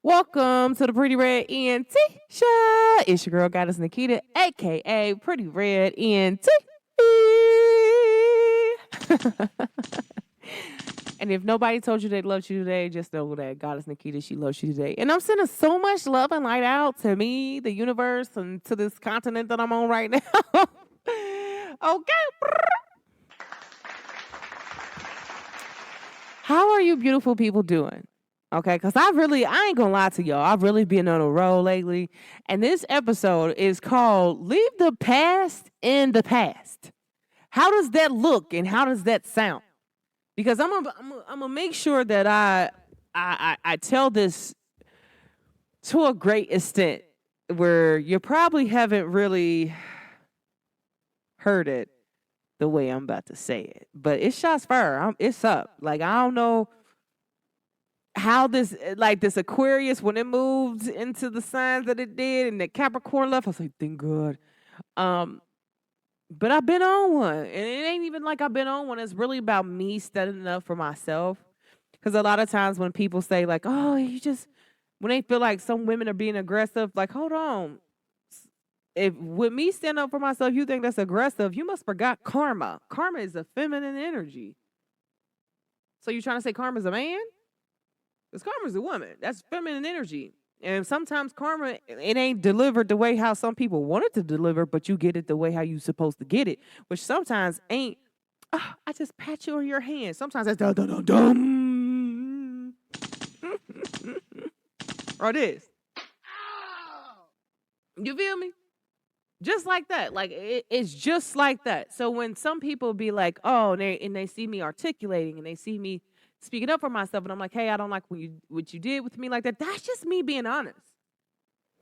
Welcome to the Pretty Red ENT Show. It's your girl, Goddess Nikita, aka Pretty Red ENT. And if nobody told you they loved you today, just know that Goddess Nikita, she loves you today. And I'm sending so much love and light out to me, the universe, and to this continent that I'm on right now. Okay. How are you beautiful people doing? Okay, because I ain't gonna lie to y'all. I've really been on a roll lately. And this episode is called Leave the Past in the Past. How does that look and how does that sound? Because I'm gonna make sure that I tell this to a great extent where you probably haven't really heard it the way I'm about to say it. But it's shots fired. It's up. Like, I don't know how this Aquarius, when it moved into the signs that it did and the Capricorn left, I was like, thank God. But I've been on one. And it ain't even like I've been on one. It's really about me standing up for myself. Because a lot of times when people say, like, oh, when they feel like some women are being aggressive, like, hold on. If with me stand up for myself, you think that's aggressive, you must forgot karma. Karma is a feminine energy. So you trying to say karma's a man? Because karma's a woman. That's feminine energy. And sometimes karma, it ain't delivered the way how some people want it to deliver, but you get it the way how you supposed to get it, which sometimes ain't, I just pat you on your hand. Sometimes that's dum, dum, dum, dum. Or this. You feel me? Just like that. Like, it's just like that. So when some people be like, oh, and they see me articulating and they see me speaking up for myself, and I'm like, hey, I don't like what you did with me like that. That's just me being honest.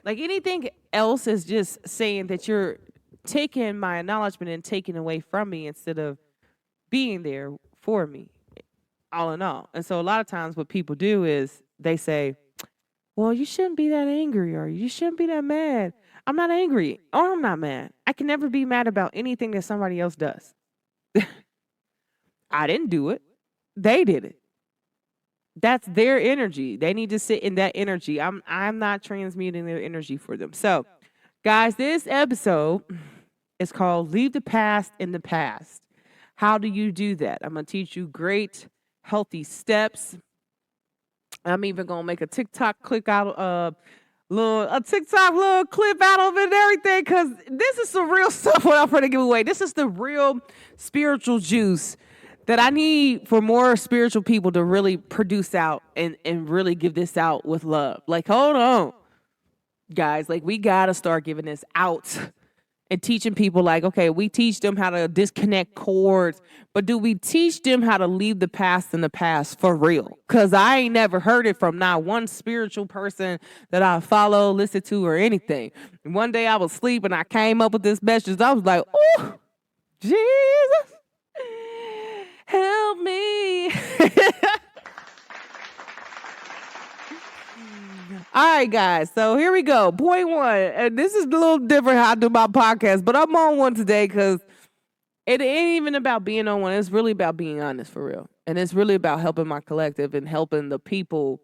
Like, anything else is just saying that you're taking my acknowledgement and taking away from me instead of being there for me, all in all. And so a lot of times what people do is they say, well, you shouldn't be that angry, or you shouldn't be that mad. I'm not angry, or I'm not mad. I can never be mad about anything that somebody else does. I didn't do it. They did it. That's their energy. They need to sit in that energy. I'm not transmuting their energy for them. So, guys, this episode is called Leave the Past in the Past. How do you do that? I'm going to teach you great, healthy steps. I'm even going to make a TikTok clip out of a TikTok little clip out of it and everything, because this is some real stuff what I'm going to give away. This is the real spiritual juice that I need for more spiritual people to really produce out and really give this out with love. Like, hold on, guys. Like, we got to start giving this out and teaching people, like, okay, we teach them how to disconnect cords, but do we teach them how to leave the past in the past for real? Because I ain't never heard it from not one spiritual person that I follow, listen to, or anything. And one day I was asleep and I came up with this message. I was like, oh, Jesus, help me. All right, guys. So here we go. Point one. And this is a little different how I do my podcast, but I'm on one today because it ain't even about being on one. It's really about being honest for real. And it's really about helping my collective and helping the people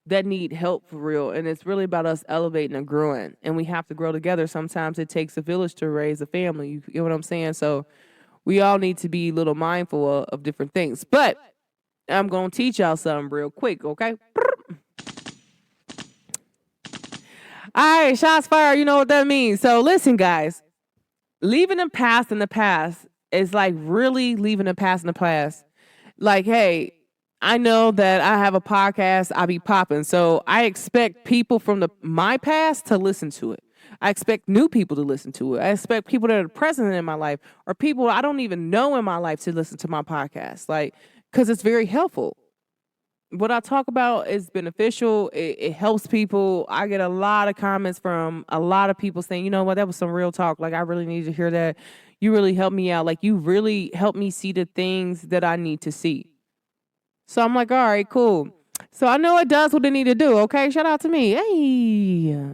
that need help for real. And it's really about us elevating and growing. And we have to grow together. Sometimes it takes a village to raise a family. You know what I'm saying? So we all need to be a little mindful of different things. But I'm going to teach y'all something real quick, okay? All right, shots fired. You know what that means. So listen, guys, leaving the past in the past is like really leaving the past in the past. Like, hey, I know that I have a podcast, I be popping. So I expect people from my past to listen to it. I expect new people to listen to it. I expect people that are present in my life or people I don't even know in my life to listen to my podcast. Like, because it's very helpful. What I talk about is beneficial. It helps people. I get a lot of comments from a lot of people saying, you know what, that was some real talk. Like, I really need to hear that. You really helped me out. Like, you really helped me see the things that I need to see. So I'm like, all right, cool. So I know it does what it need to do. Okay, shout out to me. Hey.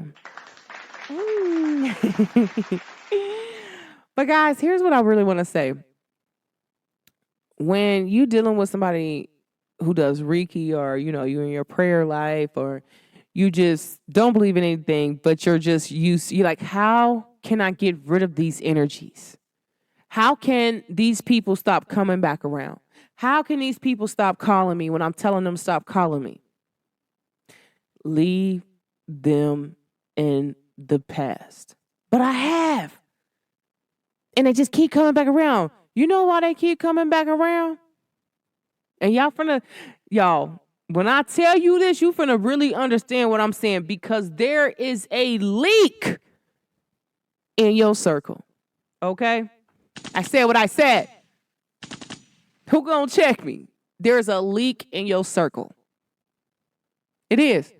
But guys, here's what I really want to say. When you dealing with somebody who does Reiki, or, you know, you in your prayer life, or You just don't believe in anything, but you're just used. You're like, how can I get rid of these energies? How can these people stop coming back around? How can these people stop calling me when I'm telling them stop calling me? Leave them in the past. But I have. And they just keep coming back around. You know why they keep coming back around? And y'all, when I tell you this, you finna really understand what I'm saying, because there is a leak in your circle. Okay? I said what I said. Who gonna check me? There's a leak in your circle. It is.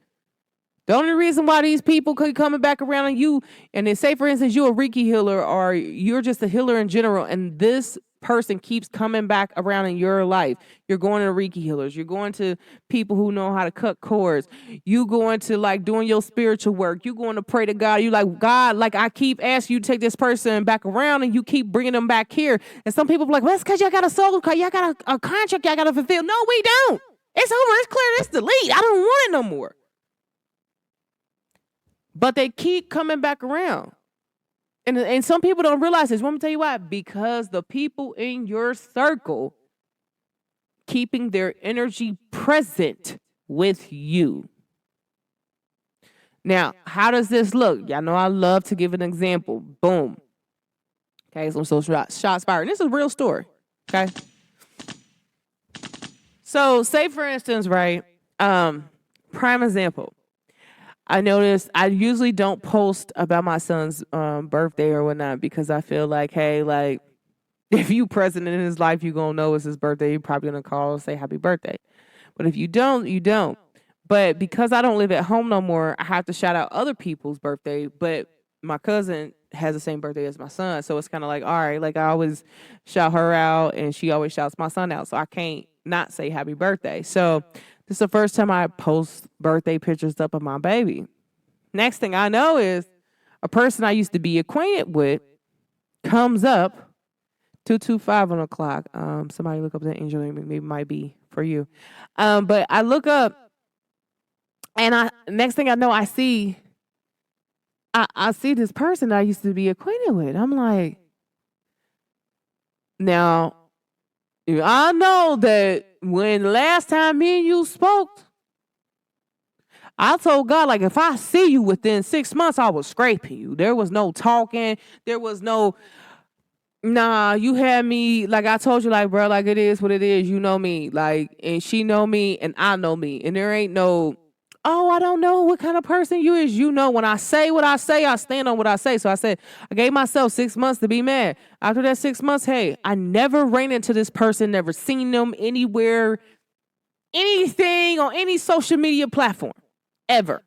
The only reason why these people keep coming back around on you, and then say, for instance, you're a Reiki healer or you're just a healer in general, and this person keeps coming back around in your life. You're going to Reiki healers. You're going to people who know how to cut cords. You going to like doing your spiritual work. You going to pray to God. You like, God, like I keep asking you to take this person back around, and you keep bringing them back here. And some people be like, well, it's because y'all got a soul card. Y'all got a contract y'all got to fulfill. No, we don't. It's over. It's clear. It's delete. I don't want it no more. But they keep coming back around. And some people don't realize this. Let me tell you why. Because the people in your circle keeping their energy present with you. Now, how does this look? Y'all know I love to give an example. Boom. Okay, so I'm so shots fired. And this is a real story. Okay. So say for instance, right? Prime example. I noticed I usually don't post about my son's birthday or whatnot, because I feel like, hey, like if you present in his life, you're going to know it's his birthday. You're probably going to call and say happy birthday. But if you don't, you don't. But because I don't live at home no more, I have to shout out other people's birthday. But my cousin has the same birthday as my son. So it's kind of like, all right, like I always shout her out and she always shouts my son out. So I can't not say happy birthday. So this is the first time I post birthday pictures up of my baby. Next thing I know is a person I used to be acquainted with comes up, 225 on the clock. Somebody look up that angel name. Maybe it might be for you. But I look up, and next thing I know, I see this person that I used to be acquainted with. I'm like, now, I know that when last time me and you spoke, I told God, like, if I see you within 6 months, I was scraping you. There was no talking. There was no, nah, you had me, like I told you, like, bro, like it is what it is. You know me. Like, and she know me and I know me. And there ain't no, oh, I don't know what kind of person you is. You know, when I say what I say, I stand on what I say. So I said, I gave myself 6 months to be mad. After that 6 months, hey, I never ran into this person, never seen them anywhere, anything on any social media platform, ever.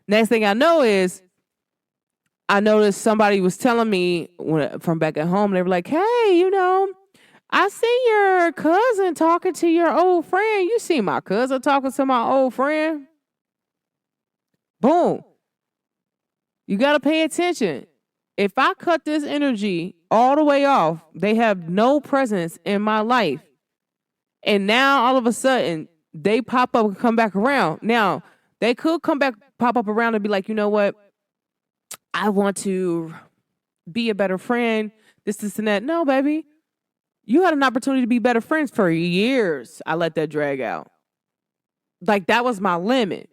Next thing I know is, I noticed somebody was telling me from back at home, they were like, hey, you know, I see your cousin talking to your old friend. You see my cousin talking to my old friend? Boom. You got to pay attention. If I cut this energy all the way off, they have no presence in my life. And now all of a sudden, they pop up and come back around. Now, they could pop up around and be like, you know what? I want to be a better friend, this, and that. No, baby. You had an opportunity to be better friends for years. I let that drag out. Like, that was my limit.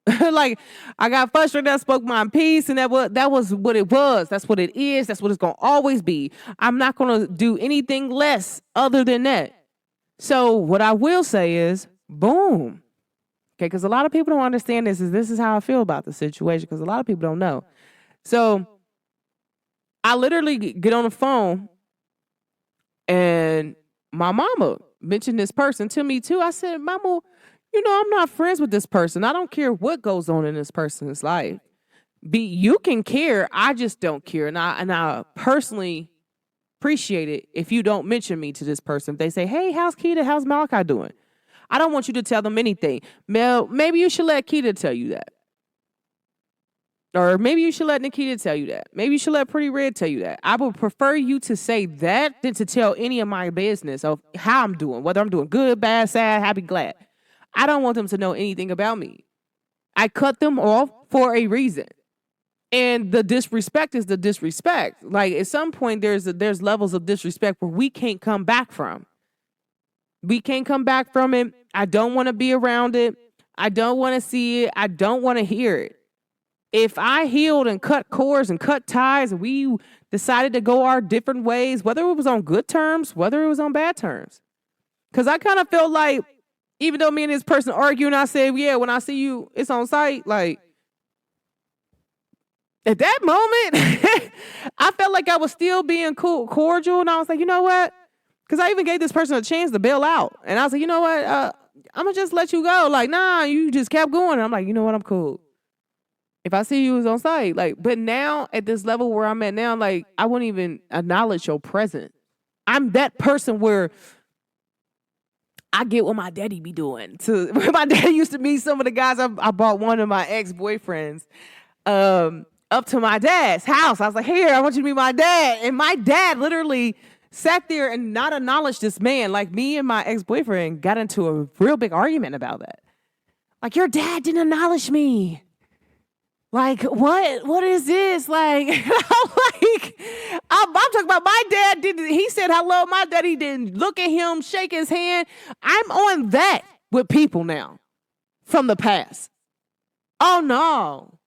Like, I got frustrated. I spoke my piece, and that was what it was. That's what it is. That's what it's going to always be. I'm not going to do anything less other than that. So what I will say is, boom. Okay, because a lot of people don't understand this is how I feel about the situation, because a lot of people don't know. So I literally get on the phone, and my mama mentioned this person to me too. I said, Mama, you know, I'm not friends with this person. I don't care what goes on in this person's life. You can care. I just don't care. And I personally appreciate it if you don't mention me to this person. If they say, hey, how's Keita? How's Malachi doing? I don't want you to tell them anything. Mel, maybe you should let Keita tell you that. Or maybe you should let Nikita tell you that. Maybe you should let Pretty Red tell you that. I would prefer you to say that than to tell any of my business of how I'm doing, whether I'm doing good, bad, sad, happy, glad. I don't want them to know anything about me. I cut them off for a reason. And the disrespect is the disrespect. Like at some point, there's levels of disrespect where we can't come back from. We can't come back from it. I don't want to be around it. I don't want to see it. I don't want to hear it. If I healed and cut cords and cut ties, and we decided to go our different ways, whether it was on good terms, whether it was on bad terms. Because I kind of felt like, even though me and this person arguing, I said, yeah, when I see you, it's on site. Like, at that moment, I felt like I was still being cool, cordial. And I was like, you know what? Because I even gave this person a chance to bail out. And I was like, you know what? I'm going to just let you go. Like, nah, you just kept going. And I'm like, you know what? I'm cool. If I see you, it's on site. Like, but now at this level where I'm at now, like, I wouldn't even acknowledge your presence. I'm that person where I get what my daddy be doing. Where my daddy used to meet some of the guys. I bought one of my ex-boyfriends up to my dad's house. I was like, here, I want you to meet my dad. And my dad literally sat there and not acknowledged this man. Like, me and my ex-boyfriend got into a real big argument about that. Like, your dad didn't acknowledge me. Like, what is this? Like, I'm talking about my dad didn't, he said hello. My daddy didn't look at him, shake his hand. I'm on that with people now from the past. Oh no.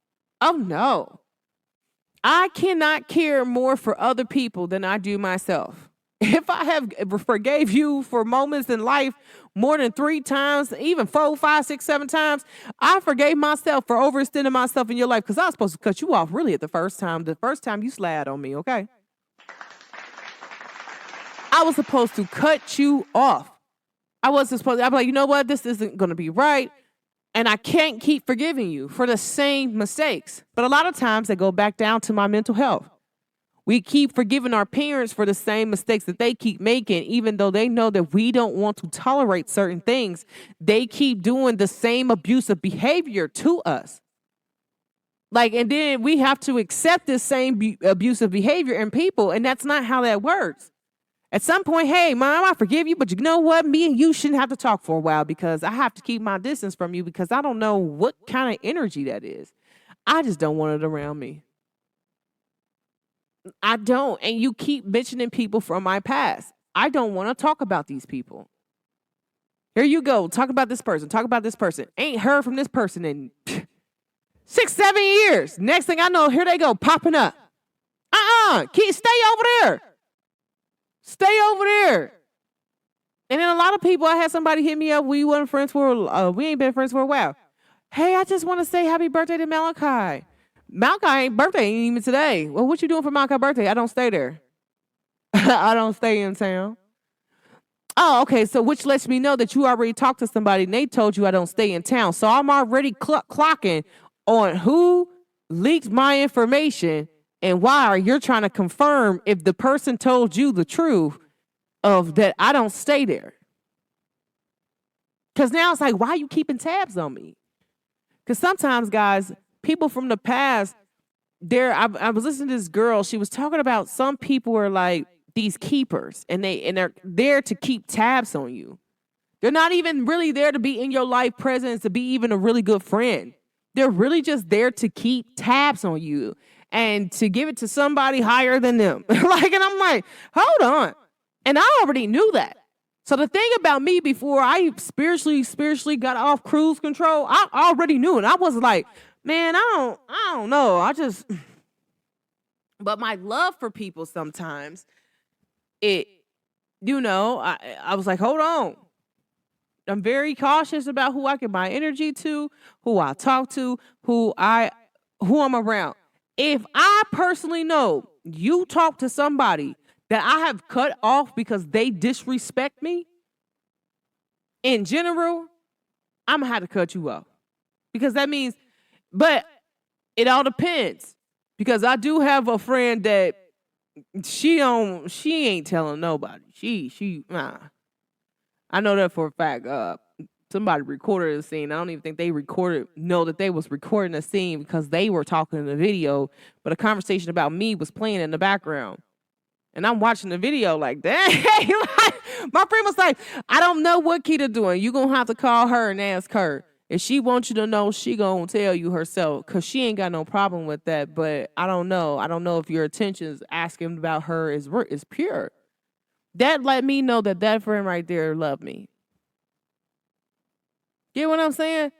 I cannot care more for other people than I do myself. If I have forgave you for moments in life more than 3 times, even 4, 5, 6, 7 times, I forgave myself for overextending myself in your life because I was supposed to cut you off really at the first time you slid on me, okay? I was supposed to cut you off. I'm like, you know what? This isn't going to be right. And I can't keep forgiving you for the same mistakes. But a lot of times they go back down to my mental health. We keep forgiving our parents for the same mistakes that they keep making, even though they know that we don't want to tolerate certain things. They keep doing the same abusive behavior to us. Like, and then we have to accept this same abusive behavior in people, and that's not how that works. At some point, hey, Mom, I forgive you, but you know what? Me and you shouldn't have to talk for a while because I have to keep my distance from you because I don't know what kind of energy that is. I just don't want it around me. I don't. And you keep mentioning people from my past. I don't want to talk about these people. Here you go. Talk about this person. Talk about this person. Ain't heard from this person in 6, 7 years. Next thing I know, here they go popping up. Stay over there. Stay over there. And then a lot of people, I had somebody hit me up. We ain't been friends for a while. Hey, I just want to say happy birthday to Malachi. Malachi's birthday ain't even today. Well, what you doing for Malachi's birthday? I don't stay there. I don't stay in town. Oh, okay. So which lets me know that you already talked to somebody and they told you I don't stay in town. So I'm already clocking on who leaked my information and why you're trying to confirm if the person told you the truth of that I don't stay there. Because now it's like, why are you keeping tabs on me? Because sometimes, guys, people from the past, I was listening to this girl. She was talking about some people are like these keepers, and they're there to keep tabs on you. They're not even really there to be in your life presence, to be even a really good friend. They're really just there to keep tabs on you and to give it to somebody higher than them. And I'm like, hold on. And I already knew that. So the thing about me before I spiritually got off cruise control, I already knew it. I was like, man, I don't know. But my love for people sometimes, I was like, hold on. I'm very cautious about who I give my energy to, who I talk to, who I'm around. If I personally know you talk to somebody that I have cut off because they disrespect me, in general, I'm going to have to cut you off. Because that means, but it all depends. Because I do have a friend that she ain't telling nobody. Nah. I know that for a fact. Somebody recorded a scene. I don't even think they know that they was recording a scene because they were talking in the video, but a conversation about me was playing in the background. And I'm watching the video like, dang. My friend was like, I don't know what Keita doing. You're going to have to call her and ask her. If she wants you to know, she gonna tell you herself because she ain't got no problem with that. But I don't know. I don't know if your intentions asking about her is pure. That let me know that that friend right there loved me. Get what I'm saying?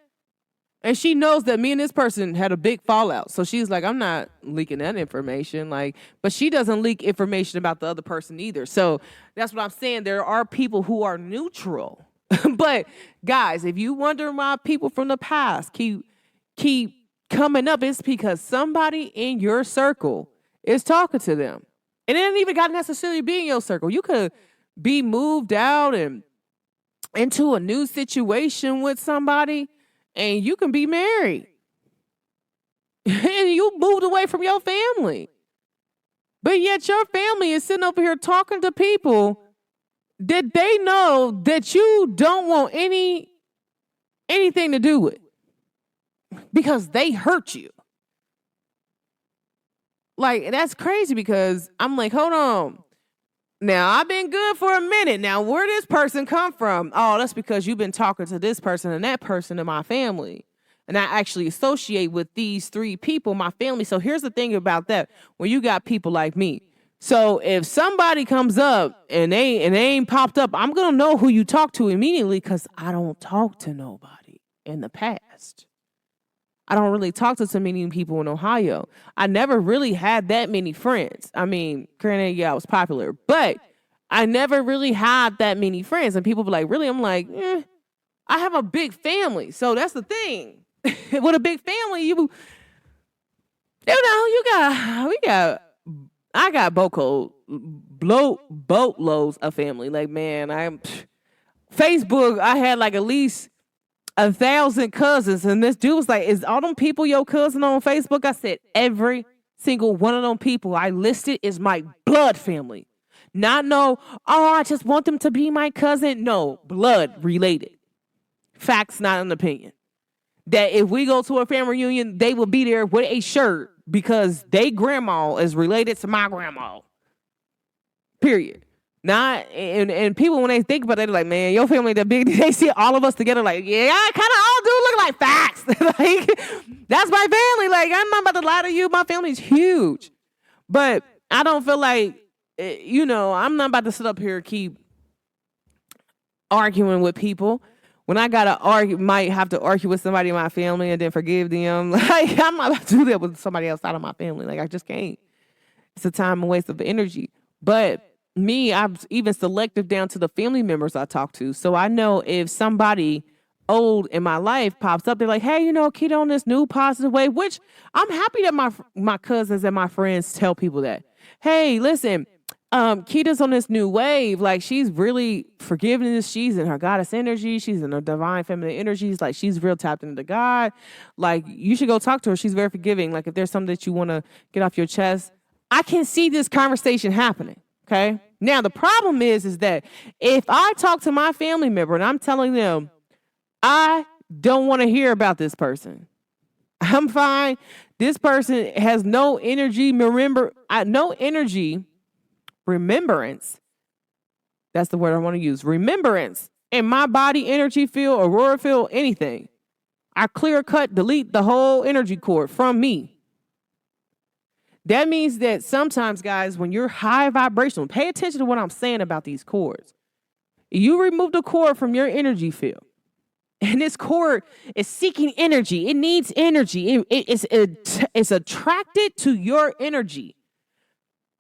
And she knows that me and this person had a big fallout. So she's like, I'm not leaking that information. Like, but she doesn't leak information about the other person either. So that's what I'm saying. There are people who are neutral. But guys, if you wonder why people from the past keep coming up, it's because somebody in your circle is talking to them. And it ain't even got to necessarily be in your circle. You could be moved out and into a new situation with somebody, and you can be married. And you moved away from your family. But yet your family is sitting over here talking to people that they know that you don't want anything to do with because they hurt you. Like, that's crazy because I'm like, hold on. Now, I've been good for a minute. Now, where this person come from? Oh, that's because you've been talking to this person and that person in my family. And I actually associate with these three people, my family. So here's the thing about that. When you got people like me. So if somebody comes up and they ain't popped up, I'm going to know who you talk to immediately because I don't talk to nobody in the past. I don't really talk to so many people in Ohio. I never really had that many friends. I mean, granted, yeah, I was popular, but I never really had that many friends. And people be like, really? I'm like, I have a big family. So that's the thing. With a big family, I got boatloads of family. Like, man, Facebook, I had like at least 1,000 cousins, and this dude was like, is all them people your cousin on Facebook? I said, every single one of them people I listed is my blood family. Not no, oh, I just want them to be my cousin. No, blood related. Facts, not an opinion. That if we go to a family reunion, they will be there with a shirt because they grandma is related to my grandma. Period. Not and people when they think about it, they're like, man, your family that big. They see all of us together, like, yeah, I kind of all do look like facts. Like, that's my family. Like, I'm not about to lie to you. My family's huge, but I don't feel like, I'm not about to sit up here and keep arguing with people. When I gotta might have to argue with somebody in my family and then forgive them. Like, I'm not about to do that with somebody outside of my family. Like, I just can't. It's a time and waste of energy. But me, I'm even selective down to the family members I talk to. So I know if somebody old in my life pops up, they're like, hey, Keita on this new positive way, which I'm happy that my cousins and my friends tell people that. Hey, listen, Keita's on this new wave. Like, she's really forgiveness. She's in her goddess energy. She's in her divine feminine energies. Like, she's real tapped into God. Like, you should go talk to her. She's very forgiving. Like, if there's something that you want to get off your chest, I can see this conversation happening. Okay. Now, the problem is that if I talk to my family member and I'm telling them, I don't want to hear about this person. I'm fine. This person has no energy. Remembrance. That's the word I want to use. Remembrance in my body, energy field, aurora field, anything. I clear cut, delete the whole energy cord from me. That means that sometimes, guys, when you're high vibrational, pay attention to what I'm saying about these cords. You remove the cord from your energy field. And this cord is seeking energy. It needs energy. It's attracted to your energy.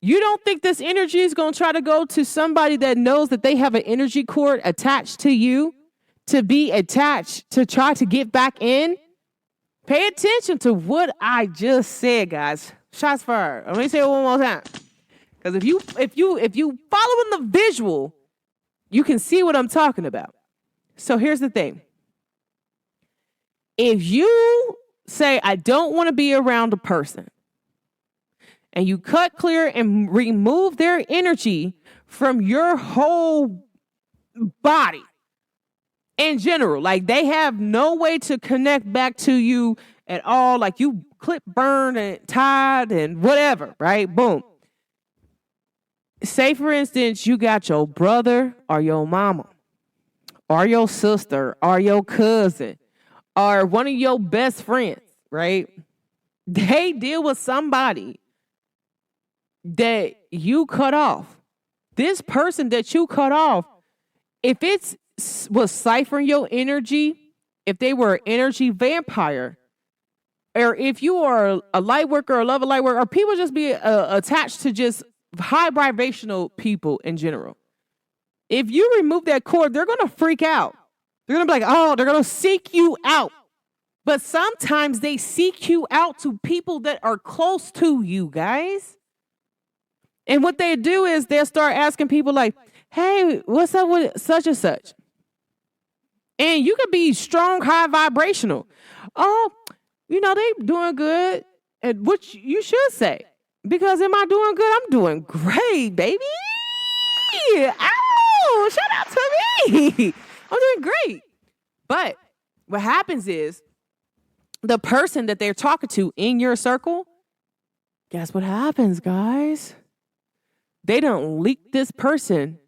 You don't think this energy is going to try to go to somebody that knows that they have an energy cord attached to you to be attached to try to get back in? Pay attention to what I just said, guys. Shots fired. Let me say it one more time. Because if you following the visual, you can see what I'm talking about. So here's the thing. If you say, I don't want to be around a person, and you cut clear and remove their energy from your whole body in general, like they have no way to connect back to you at all, like you clip burned and tied and whatever, right? Boom. Say, for instance, you got your brother or your mama or your sister or your cousin or one of your best friends, right? They deal with somebody that you cut off. This person that you cut off, if it was ciphering your energy, if they were an energy vampire, or if you are a light worker or love a light worker, or people just be attached to just high vibrational people in general. If you remove that cord, they're going to freak out. They're going to be like, oh, they're going to seek you out. But sometimes they seek you out to people that are close to you, guys. And what they do is they'll start asking people like, hey, what's up with such and such? And you could be strong, high vibrational. Oh, you know, they doing good. And which you should say. Because am I doing good? I'm doing great, baby. Ow, shout out to me. I'm doing great. But what happens is the person that they're talking to in your circle, guess what happens, guys? They don't leak this person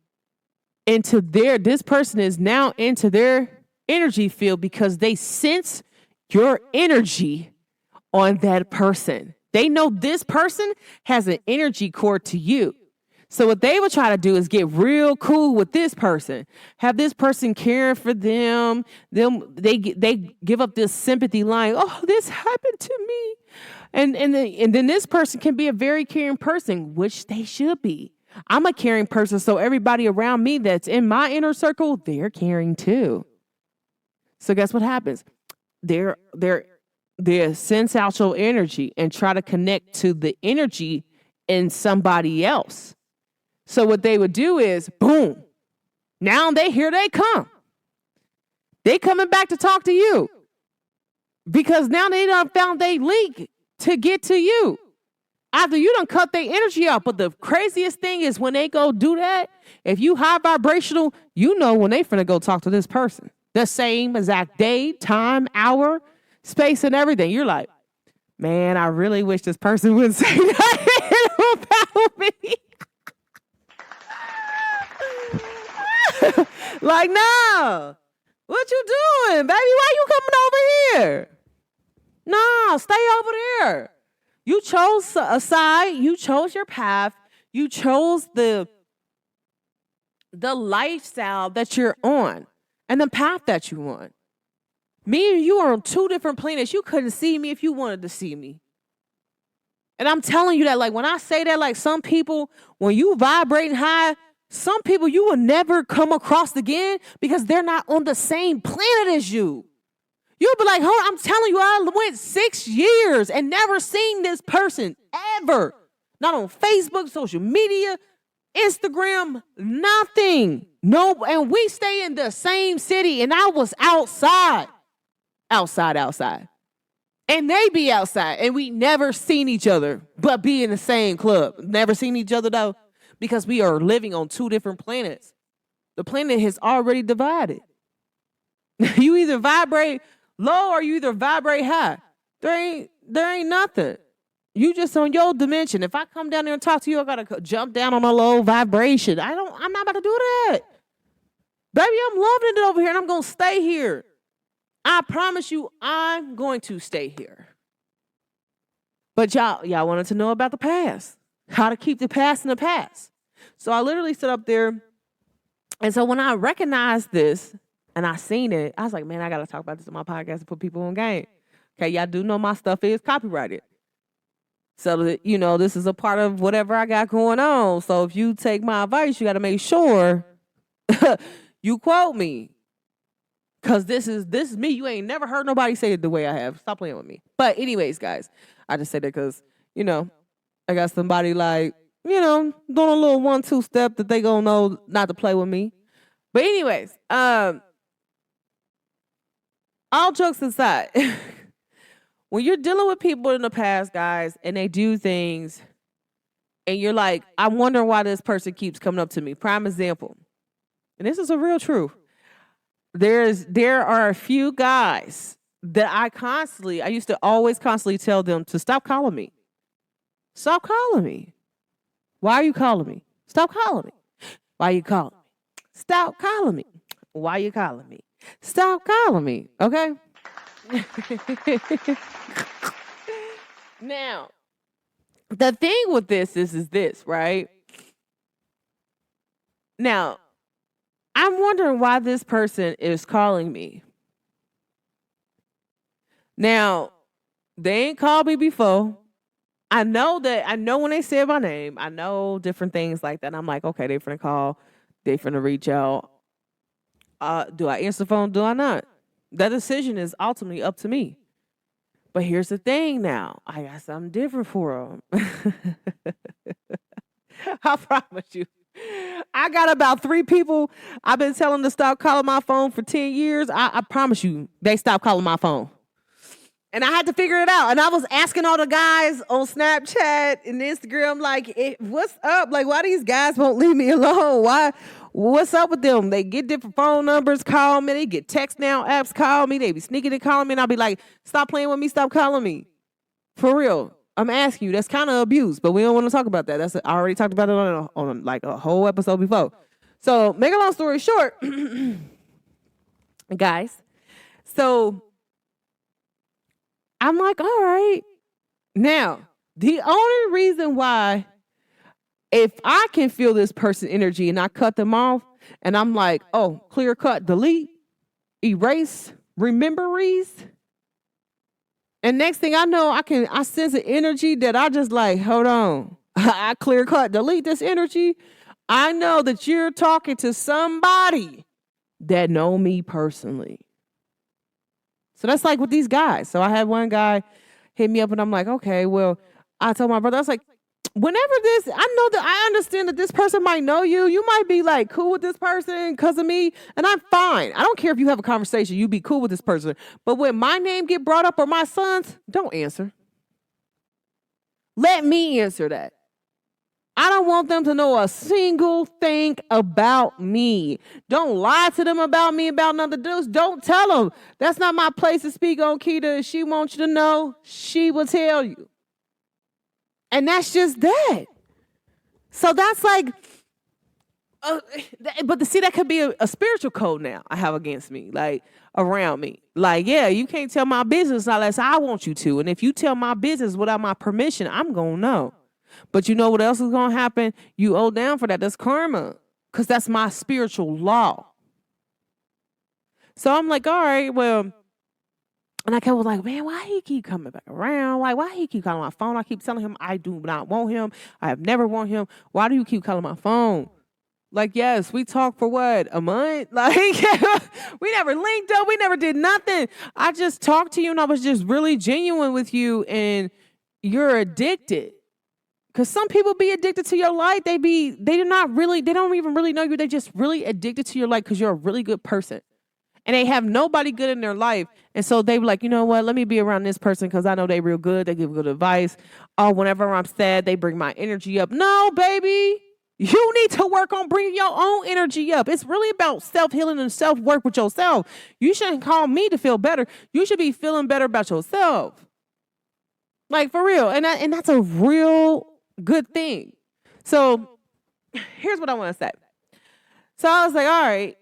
into this person is now into their energy field because they sense your energy on that person. They know this person has an energy cord to you. So what they would try to do is get real cool with this person, have this person caring for them. They give up this sympathy line. Oh, this happened to me. And then this person can be a very caring person, which they should be. I'm a caring person, so everybody around me that's in my inner circle, they're caring too. So guess what happens? They're sense out your energy and try to connect to the energy in somebody else. So what they would do is, boom, now here they come. They coming back to talk to you because now they done found they leak to get to you. After you done cut their energy out. But the craziest thing is when they go do that, if you high vibrational, you know when they finna go talk to this person. The same exact day, time, hour, space, and everything. You're like, man, I really wish this person would say that about me. Like, no. What you doing, baby? Why you coming over here? No, stay over there. You chose a side. You chose your path. You chose the lifestyle that you're on and the path that you want. Me and you are on two different planets. You couldn't see me if you wanted to see me. And I'm telling you that, like, when I say that, like, some people, when you vibrating high, some people you will never come across again because they're not on the same planet as you. You'll be like, I'm telling you, I went 6 years and never seen this person ever. Not on Facebook, social media, Instagram, nothing. No, and we stay in the same city and I was outside. And they be outside and we never seen each other, but be in the same club. Never seen each other though. Because we are living on two different planets. The planet has already divided. You either vibrate low or you either vibrate high. There ain't nothing. You just on your dimension. If I come down there and talk to you, I gotta jump down on a low vibration. I'm not about to do that. Baby, I'm loving it over here and I'm gonna stay here. I promise you, I'm going to stay here. But y'all wanted to know about the past. How to keep the past in the past. So I literally stood up there. And so when I recognized this and I seen it, I was like, man, I got to talk about this on my podcast and put people on game. Okay, y'all do know my stuff is copyrighted. So that, you know, this is a part of whatever I got going on. So if you take my advice, you got to make sure you quote me. Because this is me. You ain't never heard nobody say it the way I have. Stop playing with me. But anyways, guys, I just said that because, you know, I got somebody like, you know, doing a little 1-2 step that they gonna know not to play with me. But anyways, all jokes aside, when you're dealing with people in the past, guys, and they do things, and you're like, I wonder why this person keeps coming up to me. Prime example, and this is a real truth. There are a few guys that I used to always constantly tell them to stop calling me. Stop calling me. Why are you calling me? Stop calling me. Why are you calling me? Stop calling me. Why are you calling me? Stop calling me. Okay? Now, the thing with this is this, right? Now, I'm wondering why this person is calling me. Now, they ain't called me before. I know when they say my name, I know different things like that. I'm like, okay, they finna call, they finna reach out. Do I answer the phone? Do I not? That decision is ultimately up to me. But here's the thing now. I got something different for them. I promise you. I got about 3 people I've been telling to stop calling my phone for 10 years. I promise you, they stopped calling my phone. And I had to figure it out. And I was asking all the guys on Snapchat and Instagram, like, what's up? Like, why these guys won't leave me alone? Why? What's up with them? They get different phone numbers, call me. They get text now apps, call me. They be sneaking and calling me. And I'll be like, stop playing with me. Stop calling me. For real. I'm asking you. That's kind of abuse, but we don't want to talk about that. I already talked about it on like a whole episode before. So, make a long story short, guys. So, I'm like, all right. Now, the only reason why, if I can feel this person's energy and I cut them off, and I'm like, oh, clear cut, delete, erase, rememberies. And next thing I know, I sense an energy that I just like, hold on. I clear cut, delete this energy. I know that you're talking to somebody that know me personally. So that's like with these guys. So I had one guy hit me up and I'm like, okay, well, I told my brother, I was like, whenever I understand that this person might know you. You might be like cool with this person because of me. And I'm fine. I don't care if you have a conversation, you be cool with this person. But when my name get brought up or my son's, don't answer. Let me answer that. I don't want them to know a single thing about me. Don't lie to them about me, about another dudes. Don't tell them. That's not my place to speak on, Keita. If she wants you to know, she will tell you. And that's just that. So that's like, but see, that could be a spiritual code now I have against me, like around me. Like, yeah, you can't tell my business unless I want you to. And if you tell my business without my permission, I'm going to know. But you know what else is going to happen? You owe down for that. That's karma. Because that's my spiritual law. So I'm like, all right, well. And I was like, man, why he keep coming back around? Like, why he keep calling my phone? I keep telling him I do not want him. I have never want him. Why do you keep calling my phone? Like, yes, we talked for what? A month? Like, we never linked up. We never did nothing. I just talked to you and I was just really genuine with you. And you're addicted. Because some people be addicted to your light. They don't even really know you. They just really addicted to your light because you're a really good person. And they have nobody good in their life. And so they be like, you know what? Let me be around this person because I know they real good. They give good advice. Oh, whenever I'm sad, they bring my energy up. No, baby. You need to work on bringing your own energy up. It's really about self-healing and self-work with yourself. You shouldn't call me to feel better. You should be feeling better about yourself. Like, for real. And that's a real good thing. So here's what I want to say. So I was like, all right.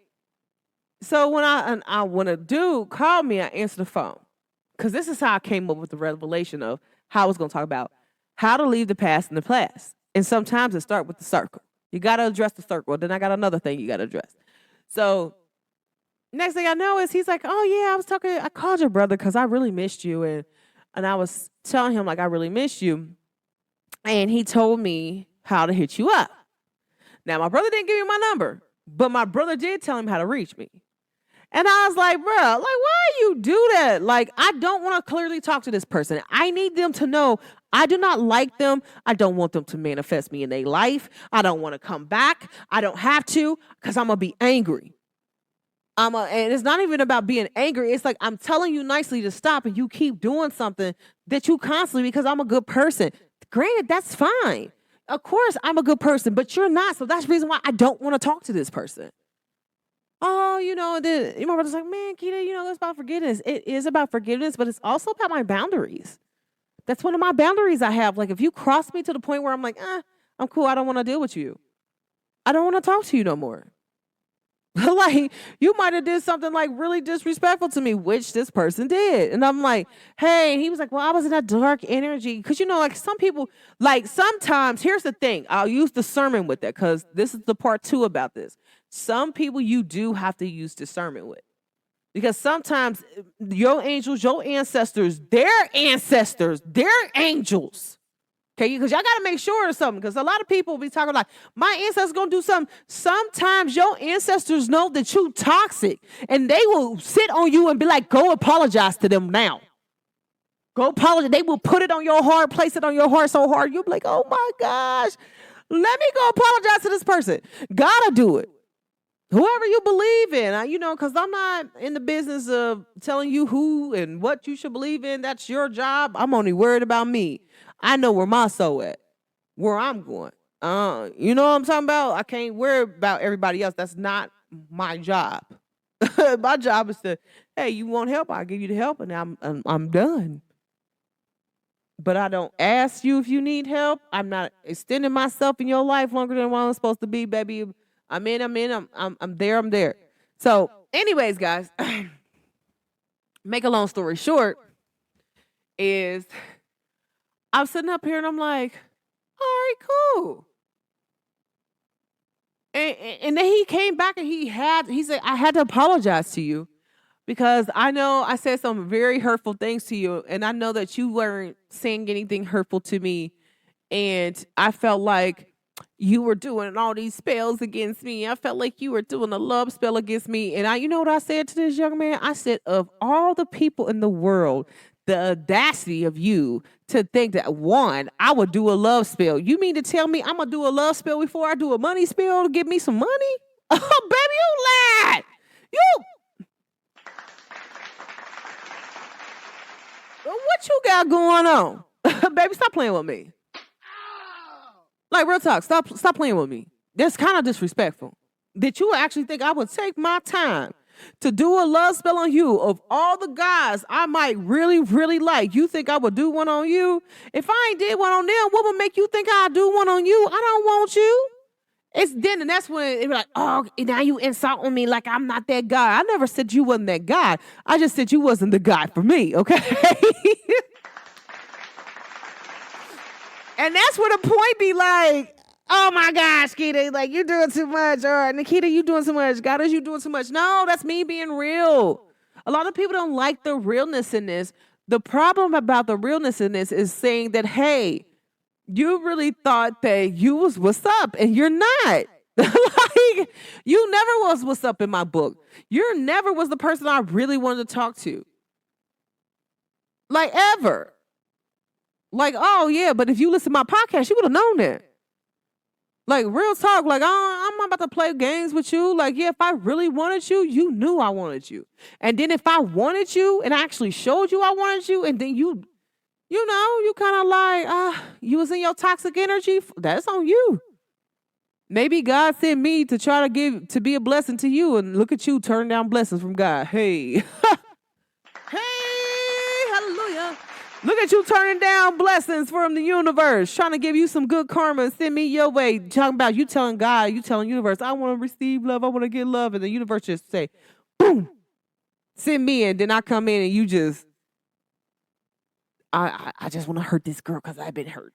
So when when a dude called me, I answered the phone. Because this is how I came up with the revelation of how I was going to talk about how to leave the past in the past. And sometimes it starts with the circle. You got to address the circle. Then I got another thing you got to address. So next thing I know is he's like, oh, yeah, I called your brother because I really missed you. And I was telling him, like, I really missed you. And he told me how to hit you up. Now, my brother didn't give me my number, but my brother did tell him how to reach me. And I was like, bro, like, why you do that? Like, I don't want to clearly talk to this person. I need them to know I do not like them. I don't want them to manifest me in their life. I don't want to come back. I don't have to because I'm going to be angry. And it's not even about being angry. It's like I'm telling you nicely to stop and you keep doing something that you constantly, because I'm a good person. Granted, that's fine. Of course, I'm a good person, but you're not. So that's the reason why I don't want to talk to this person. Oh, my brother's like, man, Keita, it's about forgiveness. It is about forgiveness, but it's also about my boundaries. That's one of my boundaries I have. Like, if you cross me to the point where I'm like, I'm cool. I don't want to deal with you. I don't want to talk to you no more. Like, you might have did something like really disrespectful to me, which this person did. And I'm like, hey, and he was like, well, I was in a dark energy. Cause like some people, like sometimes, here's the thing. I'll use discernment with that because this is the part 2 about this. Some people you do have to use discernment with. Because sometimes your angels, your ancestors, they're angels. Okay, because y'all got to make sure of something. Because a lot of people be talking like, my ancestors going to do something. Sometimes your ancestors know that you toxic. And they will sit on you and be like, go apologize to them now. Go apologize. They will put it on your heart, place it on your heart so hard. You'll be like, oh my gosh, let me go apologize to this person. Gotta do it. Whoever you believe in, because I'm not in the business of telling you who and what you should believe in. That's your job. I'm only worried about me. I know where my soul at, where I'm going. You know what I'm talking about? I can't worry about everybody else. That's not my job. My job is to, hey, you want help? I'll give you the help, and I'm done. But I don't ask you if you need help. I'm not extending myself in your life longer than what I'm supposed to be, baby. I'm there. So, anyways, guys, make a long story short, is I'm sitting up here and I'm like, all right, cool. And then he came back and he said, I had to apologize to you because I know I said some very hurtful things to you. And I know that you weren't saying anything hurtful to me. And I felt like you were doing all these spells against me. I felt like you were doing a love spell against me. And you know what I said to this young man? I said, of all the people in the world, the audacity of you to think that, one, I would do a love spell. You mean to tell me I'm going to do a love spell before I do a money spell to give me some money? Oh, baby, you lied. What you got going on? Baby, stop playing with me. Like, real talk, stop playing with me. That's kind of disrespectful. That you actually think I would take my time to do a love spell on you of all the guys I might really, really like. You think I would do one on you? If I ain't did one on them, what would make you think I'd do one on you? I don't want you. And that's when it be like, oh, now you insulting me like I'm not that guy. I never said you wasn't that guy. I just said you wasn't the guy for me, okay? And that's where the point be like, oh my gosh, Keita, like you're doing too much. Or Nikita, you doing too much. Goddess, you doing too much. No, that's me being real. A lot of people don't like the realness in this. The problem about the realness in this is saying that, hey, you really thought that you was what's up, and you're not. Like, you never was what's up in my book. You never was the person I really wanted to talk to. Like, ever. Like, oh, yeah, but if you listen to my podcast, you would have known that. Like, real talk, like, oh, I'm not about to play games with you. Like, yeah, if I really wanted you, you knew I wanted you. And then if I wanted you and I actually showed you I wanted you, and then you kind of like, you was in your toxic energy, that's on you. Maybe God sent me to try to be a blessing to you, and look at you turning down blessings from God. Hey. Hey, hallelujah. Look at you turning down blessings from the universe, trying to give you some good karma and send me your way. Talking about you telling God, you telling the universe, I want to receive love, I want to get love. And the universe just say, boom, send me in. Then I come in and you just, I just want to hurt this girl because I've been hurt.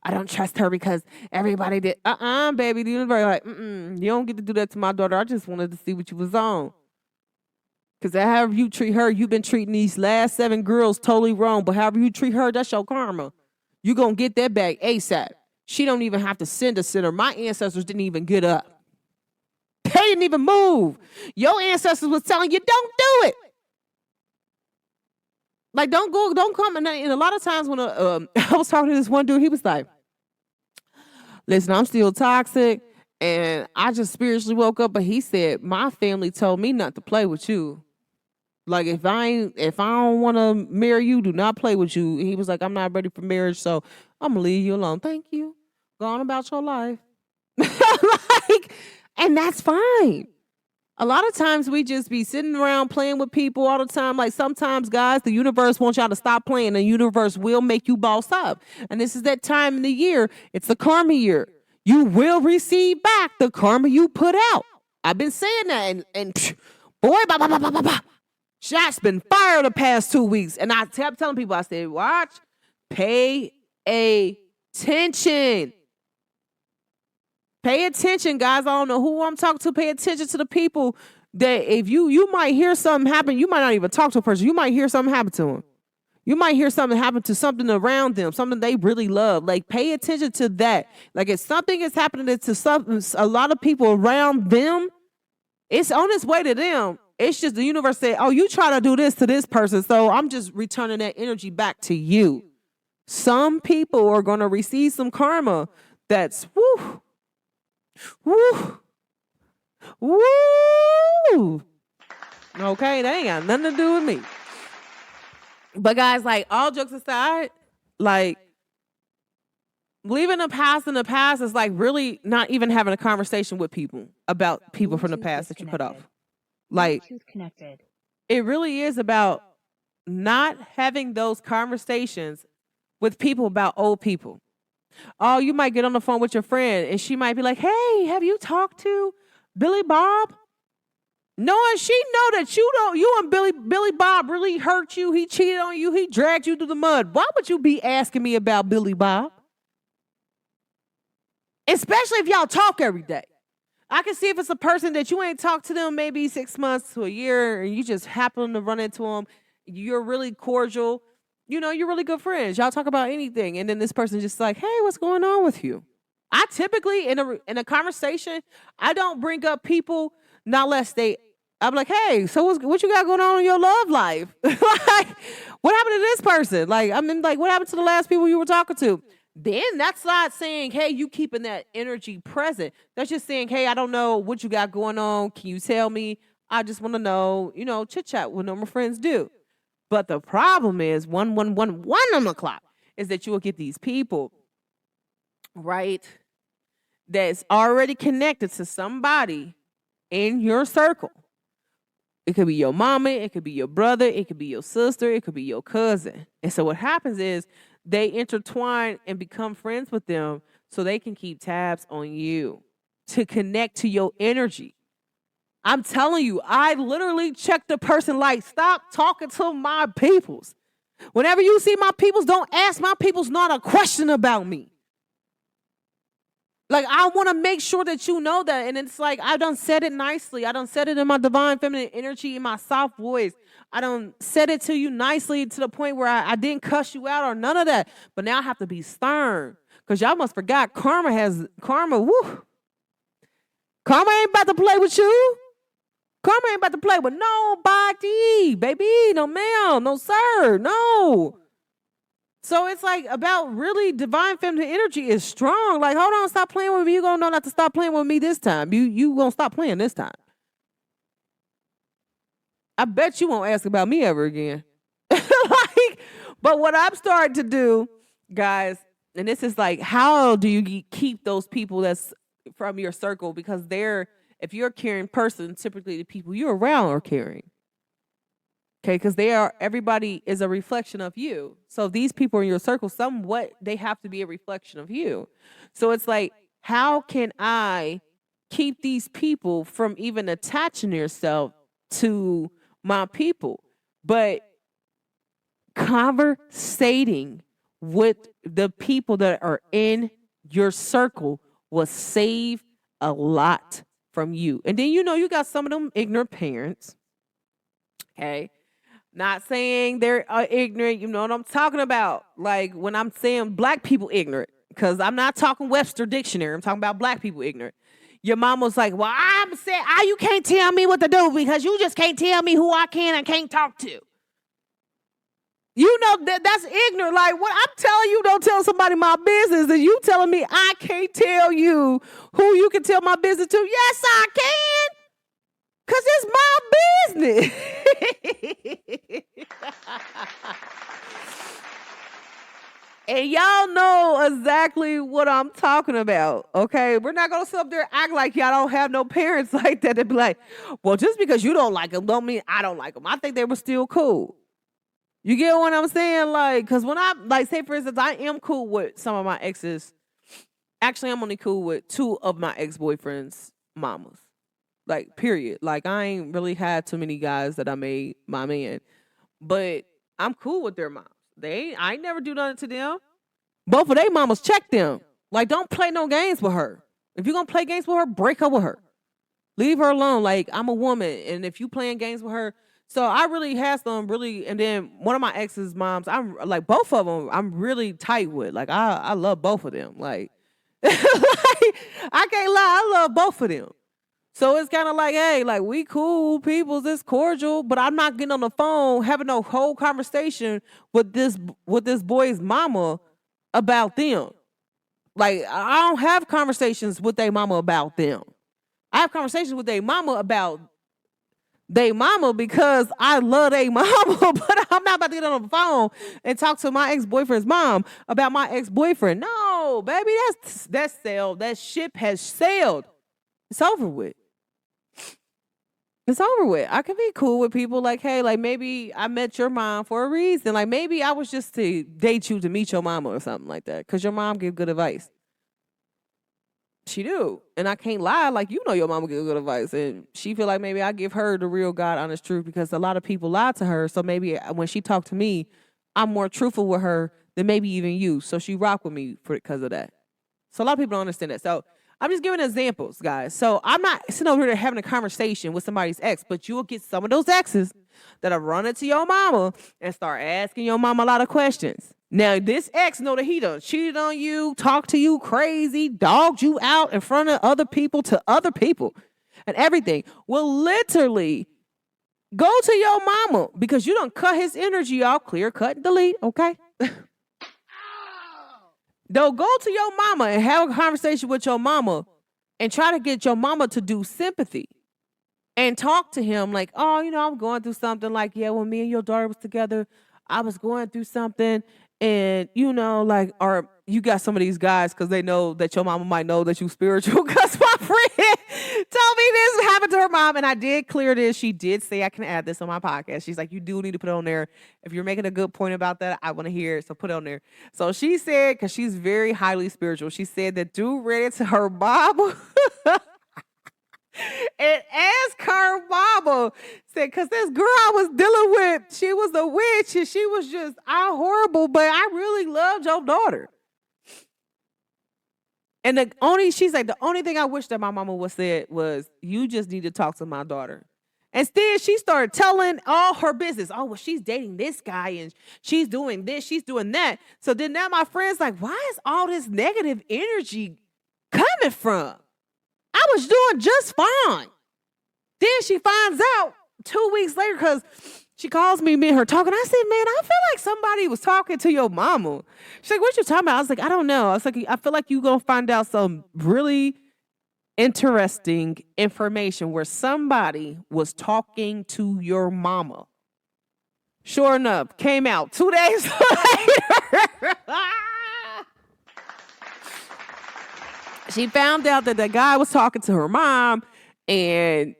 I don't trust her because everybody did. Baby, the universe like, you don't get to do that to my daughter. I just wanted to see what you was on. Because however you treat her, you've been treating these last 7 girls totally wrong. But however you treat her, that's your karma. You're going to get that back ASAP. She don't even have to send a sinner. My ancestors didn't even get up. They didn't even move. Your ancestors was telling you, don't do it. Like, don't come. And a lot of times when I was talking to this one dude, he was like, listen, I'm still toxic. And I just spiritually woke up. But he said, my family told me not to play with you. Like, if I don't want to marry you, do not play with you. He was like, I'm not ready for marriage, so I'm going to leave you alone. Thank you. Go on about your life. And that's fine. A lot of times we just be sitting around playing with people all the time. Like, sometimes, guys, the universe wants y'all to stop playing. The universe will make you boss up. And this is that time in the year. It's the karma year. You will receive back the karma you put out. I've been saying that, and boy, bah, bah, bah, bah, bah, bah. Shots been fired the past 2 weeks. And I kept telling people, I said, watch, pay attention. Pay attention, guys. I don't know who I'm talking to. Pay attention to the people that if you might hear something happen, you might not even talk to a person. You might hear something happen to them. You might hear something happen to something around them, something they really love. Like, pay attention to that. Like, if something is happening to a lot of people around them, it's on its way to them. It's just the universe said, oh, you try to do this to this person, so I'm just returning that energy back to you. Some people are going to receive some karma that's, woo, woo, woo. Okay, that ain't got nothing to do with me. But guys, like, all jokes aside, like, leaving the past in the past is like really not even having a conversation with people about people from the past that you put off. Like, it really is about not having those conversations with people about old people. Oh, you might get on the phone with your friend and she might be like, hey, have you talked to Billy Bob? Knowing she know that you and Billy Bob really hurt you. He cheated on you. He dragged you through the mud. Why would you be asking me about Billy Bob? Especially if y'all talk every day. I can see if it's a person that you ain't talked to them maybe 6 months to a year and you just happen to run into them. You're really cordial. You know, you're really good friends. Y'all talk about anything. And then this person just like, hey, what's going on with you? I typically, in a conversation, I don't bring up people not unless I'm like, hey, so what you got going on in your love life? Like, what happened to this person? Like, I mean, like, what happened to the last people you were talking to? Then that's not saying, hey, you keeping that energy present. That's just saying, hey, I don't know what you got going on. Can you tell me? I just want to know, chit chat what normal friends do. But the problem is 1 o'clock is that you will get these people, right, that's already connected to somebody in your circle. It could be your mama, it could be your brother, it could be your sister, it could be your cousin. And so what happens is they intertwine and become friends with them so they can keep tabs on you to connect to your energy. I'm telling you, I literally check the person like, stop talking to my peoples. Whenever you see my peoples, don't ask my peoples not a question about me. Like, I want to make sure that you know that. And it's like, I done said it nicely. I done said it in my divine feminine energy, in my soft voice. I done said it to you nicely to the point where I didn't cuss you out or none of that. But now I have to be stern. Because y'all must forgot karma, woo. Karma ain't about to play with you. Karma ain't about to play with nobody, baby. No ma'am, no sir, no. So it's like about really divine feminine energy is strong. Like, hold on, stop playing with me. You're going to know not to stop playing with me this time. You going to stop playing this time. I bet you won't ask about me ever again. But what I'm starting to do, guys, and this is like, how do you keep those people that's from your circle? Because if you're a caring person, typically the people you're around are caring. Okay, because everybody is a reflection of you. So if these people in your circle, somewhat, they have to be a reflection of you. So it's like, how can I keep these people from even attaching themselves to my people? But conversating with the people that are in your circle will save a lot from you. And then, you got some of them ignorant parents. Okay. Not saying they're ignorant. You know what I'm talking about. Like, when I'm saying black people ignorant, because I'm not talking Webster Dictionary. I'm talking about black people ignorant. Your mom was like, well, I'm saying, you can't tell me what to do because you just can't tell me who I can and can't talk to. You know, that's ignorant. Like, what I'm telling you, don't tell somebody my business. And you telling me I can't tell you who you can tell my business to. Yes, I can. Because it's my business. And y'all know exactly what I'm talking about, okay? We're not going to sit up there and act like y'all don't have no parents like that and be like, well, just because you don't like them don't mean I don't like them. I think they were still cool. You get what I'm saying? Like, because when say, for instance, I am cool with some of my exes. Actually, I'm only cool with 2 of my ex-boyfriends' mamas. Like, period. Like, I ain't really had too many guys that I made my man. But I'm cool with their moms. I ain't never do nothing to them. Both of their mamas check them. Like, don't play no games with her. If you're gonna play games with her, break up with her. Leave her alone. Like, I'm a woman, and if you playing games with her, so I really had some really, and then one of my ex's moms, I'm like both of them, I'm really tight with. Like, I love both of them. Like, like, I can't lie, I love both of them. So it's kind of like, hey, like, we cool people, this cordial, but I'm not getting on the phone having no whole conversation with this boy's mama about them. Like, I don't have conversations with their mama about them. I have conversations with their mama about their mama because I love their mama, but I'm not about to get on the phone and talk to my ex-boyfriend's mom about my ex-boyfriend. No, baby, that's sailed. That ship has sailed. It's over with. It's over with. I can be cool with people like, hey, like, maybe I met your mom for a reason. Like, maybe I was just to date you to meet your mama or something like that, because your mom gave good advice. She do. And I can't lie. Like, you know your mama give good advice. And she feel like maybe I give her the real God honest truth, because a lot of people lie to her. So maybe when she talk to me, I'm more truthful with her than maybe even you. So she rock with me because of that. So a lot of people don't understand that. So I'm just giving examples, guys. So I'm not sitting over here having a conversation with somebody's ex, but you'll get some of those exes that'll run into your mama and start asking your mama a lot of questions. Now, this ex know that he done cheated on you, talked to you crazy, dogged you out in front of other people to other people and everything. Will literally go to your mama because you done cut his energy off, clear, cut, and delete, okay? They'll go to your mama and have a conversation with your mama and try to get your mama to do sympathy and talk to him like, oh, I'm going through something. Like, yeah, when me and your daughter was together, I was going through something. And, like, or you got some of these guys because they know that your mama might know that you spiritual. Because my friend told me this happened to her mom, and I did clear this. She did say I can add this on my podcast. She's like, you do need to put it on there. If you're making a good point about that, I want to hear it, so put it on there. So she said, because she's very highly spiritual, she said that dude read it to her mama. And asked her mama, said, because this girl I was dealing with, she was a witch and she was just horrible, but I really loved your daughter. And she's like, the only thing I wish that my mama would said was, you just need to talk to my daughter. Instead, she started telling all her business. Oh, well, she's dating this guy and she's doing this, she's doing that. So then now my friend's like, why is all this negative energy coming from? I was doing just fine. Then she finds out 2 weeks later because she calls me and her talking. I said, man, I feel like somebody was talking to your mama. She's like, what you talking about? I was like, I don't know. I was like, I feel like you're going to find out some really interesting information where somebody was talking to your mama. Sure enough, came out 2 days later. She found out that the guy was talking to her mom, and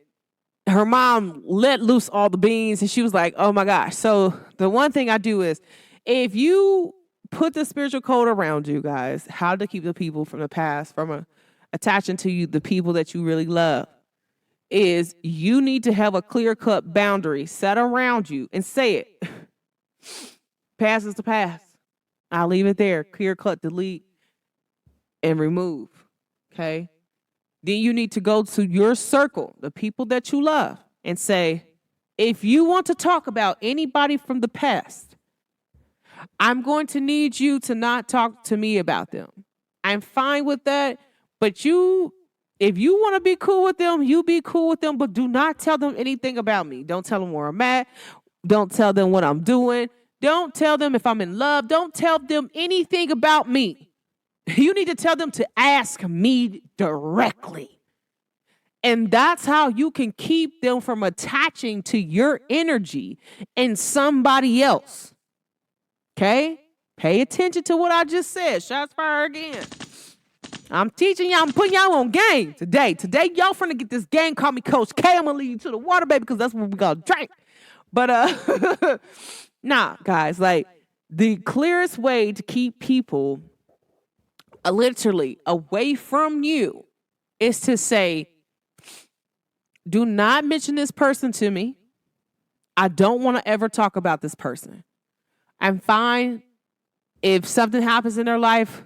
her mom let loose all the beans, and she was like, oh my gosh. So the one thing I do is, if you put the spiritual code around you, guys, how to keep the people from the past from attaching to you, the people that you really love, is you need to have a clear-cut boundary set around you and say it. Past is the past. I'll leave it there. Clear-cut, delete, and remove. Okay? Then you need to go to your circle, the people that you love, and say, if you want to talk about anybody from the past, I'm going to need you to not talk to me about them. I'm fine with that, but if you want to be cool with them, you be cool with them, but do not tell them anything about me. Don't tell them where I'm at. Don't tell them what I'm doing. Don't tell them if I'm in love. Don't tell them anything about me. You need to tell them to ask me directly. And that's how you can keep them from attaching to your energy and somebody else. Okay? Pay attention to what I just said. Shots fired again. I'm teaching y'all. I'm putting y'all on game today. Today, y'all finna get this game. Call me Coach K. I'm gonna lead you to the water, baby, because that's what we gonna drink. But nah, guys, like, the clearest way to keep people literally away from you is to say, Do not mention this person to me. I don't want to ever talk about this person. I'm fine if something happens in their life,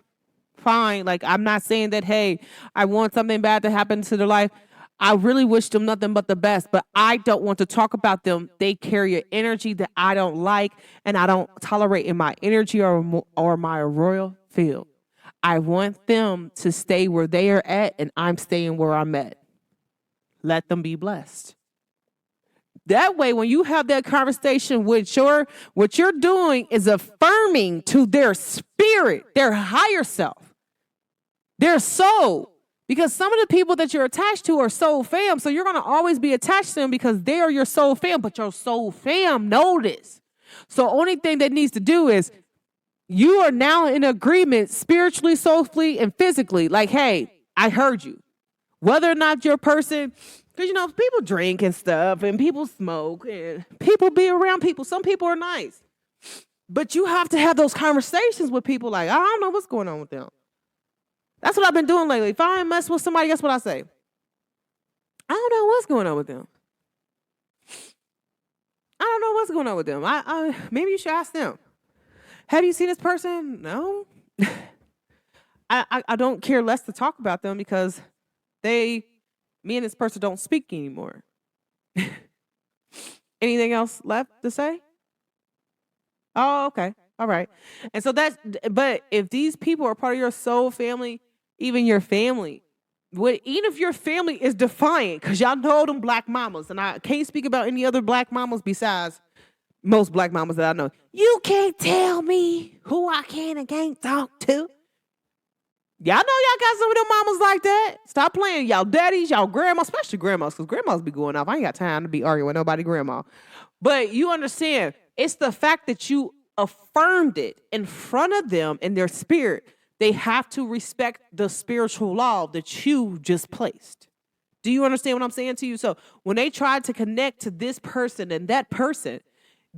fine. Like, I'm not saying that, hey, I want something bad to happen to their life. I really wish them nothing but the best, but I don't want to talk about them. They carry an energy that I don't like, and I don't tolerate in my energy or my royal field. I want them to stay where they are at, and I'm staying where I'm at. Let them be blessed. That way, when you have that conversation with what you're doing is affirming to their spirit, their higher self, their soul. Because some of the people that you're attached to are soul fam. So you're going to always be attached to them because they are your soul fam. But your soul fam know this. So only thing that needs to do is you are now in agreement spiritually, soulfully, and physically. Like, hey, I heard you. Whether or not your person, because, people drink and stuff and people smoke and people be around people. Some people are nice. But you have to have those conversations with people like, I don't know what's going on with them. That's what I've been doing lately. If I ain't mess with somebody, guess what I say? I don't know what's going on with them. I don't know what's going on with them. I maybe you should ask them. Have you seen this person? No. I don't care less to talk about them because me and this person don't speak anymore. Anything else left to say? Oh, okay. All right. And so but if these people are part of your soul family, even your family, even if your family is defiant, because y'all know them black mamas, and I can't speak about any other black mamas besides most black mamas that I know. You can't tell me who I can and can't talk to. Y'all know y'all got some of them mamas like that. Stop playing. Y'all daddies, y'all grandmas, especially grandmas, because grandmas be going off. I ain't got time to be arguing with nobody grandma. But you understand, it's the fact that you affirmed it in front of them in their spirit. They have to respect the spiritual law that you just placed. Do you understand what I'm saying to you? So when they try to connect to this person and that person,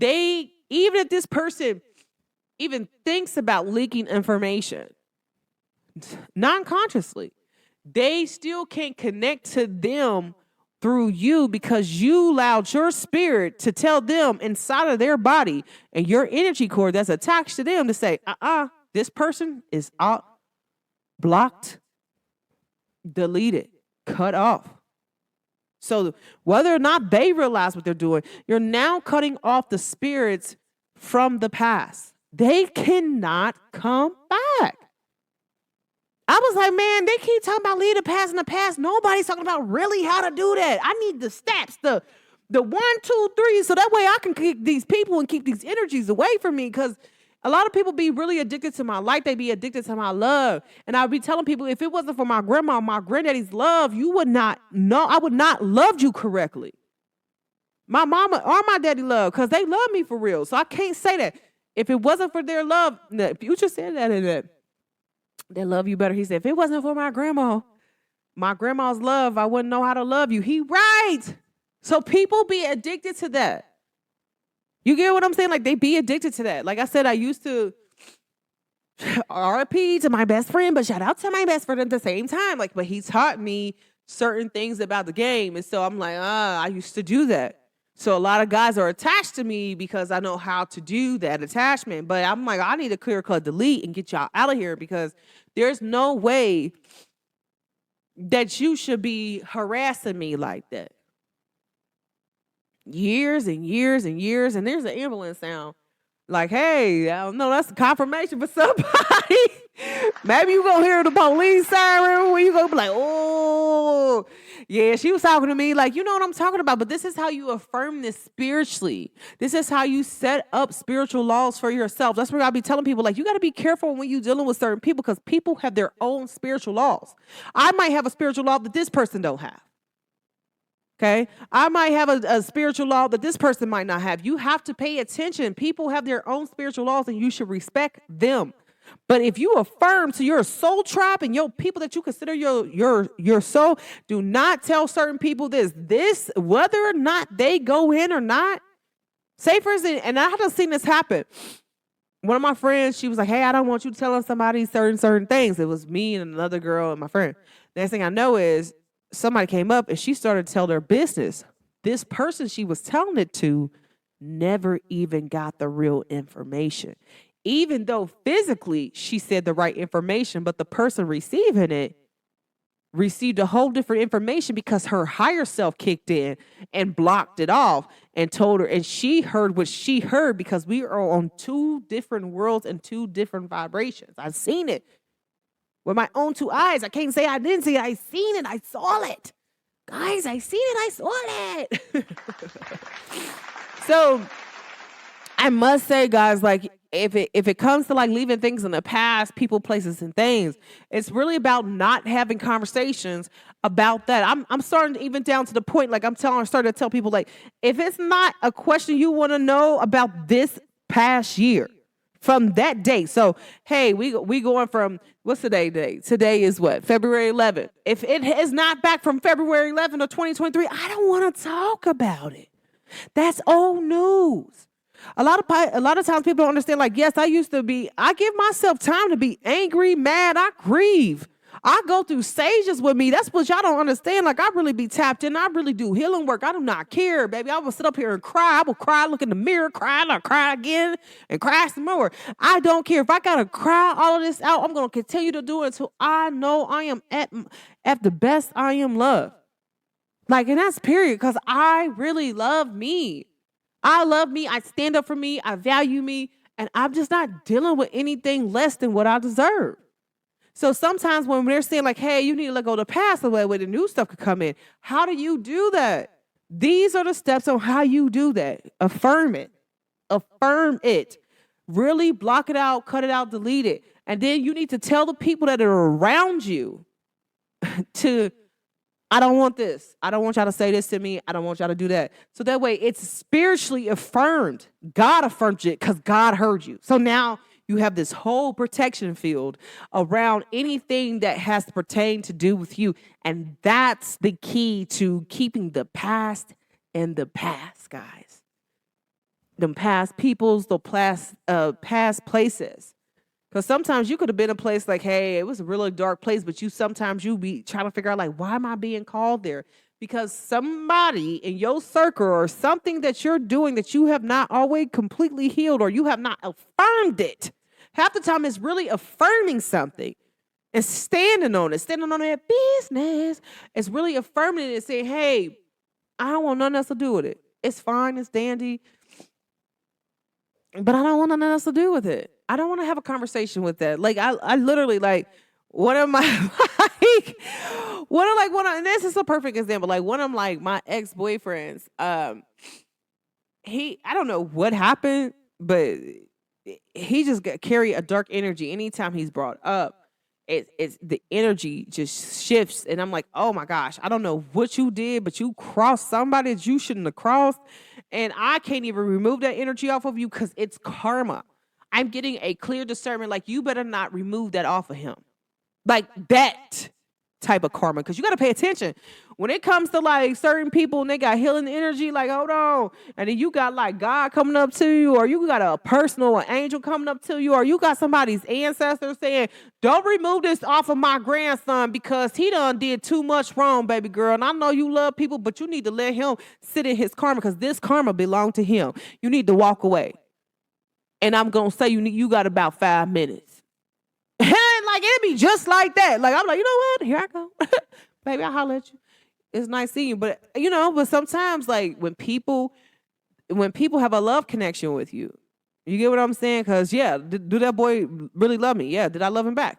even if this person even thinks about leaking information non-consciously, they still can't connect to them through you because you allowed your spirit to tell them inside of their body and your energy cord that's attached to them to say, this person is blocked, deleted, cut off. So whether or not they realize what they're doing, you're now cutting off the spirits from the past. They cannot come back. I was like, man, they keep talking about leave the past in the past. Nobody's talking about really how to do that. I need the steps, the 1, 2, 3, so that way I can keep these people and keep these energies away from me. Because a lot of people be really addicted to my light. They be addicted to my love. And I'll be telling people, if it wasn't for my grandma, my granddaddy's love, you would not know. I would not love you correctly. My mama or my daddy love, because they love me for real. So I can't say that. If it wasn't for their love, the Future said that in that. They love you better. He said, if it wasn't for my grandma's love, I wouldn't know how to love you. He right. So people be addicted to that. You get what I'm saying? Like, they be addicted to that. Like I said, I used to RIP to my best friend, but shout out to my best friend at the same time. Like, but he taught me certain things about the game. And so I'm like, I used to do that. So a lot of guys are attached to me because I know how to do that attachment. But I'm like, I need to clear cut delete and get y'all out of here because there's no way that you should be harassing me like that. Years and years and years. And there's an ambulance sound. Like, hey, I don't know, that's a confirmation for somebody. Maybe you gonna hear the police siren when you gonna be like, oh, yeah, she was talking to me like, you know what I'm talking about. But this is how you affirm this spiritually. This is how you set up spiritual laws for yourself. That's where I'll be telling people, like, you got to be careful when you're dealing with certain people because people have their own spiritual laws. I might have a spiritual law that this person don't have. Okay, I might have a spiritual law that this person might not have. You have to pay attention. People have their own spiritual laws and you should respect them. But if you affirm to your soul tribe and your people that you consider your soul, do not tell certain people this, whether or not they go in or not. Say for instance, and I haven't seen this happen. One of my friends, she was like, hey, I don't want you telling somebody certain things. It was me and another girl and my friend. Next thing I know is somebody came up and she started to tell their business. This person she was telling it to never even got the real information. Even though physically she said the right information, but the person receiving it received a whole different information because her higher self kicked in and blocked it off and told her, and she heard what she heard because we are on two different worlds and two different vibrations. I've seen it with my own two eyes. I can't say I didn't see it. I seen it. I saw it. Guys, I seen it. I saw it. So I must say, guys, like if it comes to like leaving things in the past, people, places, and things, it's really about not having conversations about that. I'm starting to, even down to the point, like I'm starting to tell people, like, if it's not a question you want to know about this past year, from that date. So, hey, we going from, what's today date? Today is what? February 11th. If it is not back from February 11th of 2023, I don't want to talk about it. That's old news. A lot of times people don't understand, like, yes, I give myself time to be angry, mad, I grieve. I go through stages with me. That's what y'all don't understand. Like, I really be tapped in. I really do healing work. I do not care, baby. I will sit up here and cry. I will cry, look in the mirror, cry, and I'll cry again, and cry some more. I don't care. If I got to cry all of this out, I'm going to continue to do it until I know I am at the best I am loved. Like, and that's period, because I really love me. I love me. I stand up for me. I value me. And I'm just not dealing with anything less than what I deserve. So sometimes when they're saying like, hey, you need to let go of the past the way the new stuff could come in. How do you do that? These are the steps on how you do that. Affirm it. Affirm it. Really block it out, cut it out, delete it. And then you need to tell the people that are around you to, I don't want this. I don't want y'all to say this to me. I don't want y'all to do that. So that way it's spiritually affirmed. God affirmed it because God heard you. So now you have this whole protection field around anything that has to pertain to do with you. And that's the key to keeping the past in the past, guys. Them past peoples, the past places. Because sometimes you could have been a place like, hey, it was a really dark place, but sometimes you be trying to figure out, like, why am I being called there? Because somebody in your circle or something that you're doing that you have not always completely healed or you have not affirmed it. Half the time it's really affirming something and standing on that business. It's really affirming it and saying, hey, I don't want nothing else to do with it. It's fine, it's dandy, but I don't want nothing else to do with it. I don't want to have a conversation with that. Like, I literally, like, one of my, and this is a perfect example. Like, one of, like, my ex-boyfriends, I don't know what happened, but he just carry a dark energy. Anytime he's brought up, it's the energy just shifts. And I'm like, oh my gosh, I don't know what you did, but you crossed somebody that you shouldn't have crossed. And I can't even remove that energy off of you because it's karma. I'm getting a clear discernment, like, you better not remove that off of him. Like, that type of karma, because you got to pay attention. When it comes to, like, certain people and they got healing energy, like, hold on. And then you got, like, God coming up to you, or you got a personal an angel coming up to you, or you got somebody's ancestors saying, don't remove this off of my grandson because he done did too much wrong, baby girl. And I know you love people, but you need to let him sit in his karma because this karma belongs to him. You need to walk away. And I'm going to say you got about 5 minutes. And like, it'd be just like that. Like, I'm like, you know what? Here I go. Baby, I'll holler at you. It's nice seeing you. But, but sometimes, like, when people have a love connection with you, you get what I'm saying? Because, yeah, do that boy really love me? Yeah. Did I love him back?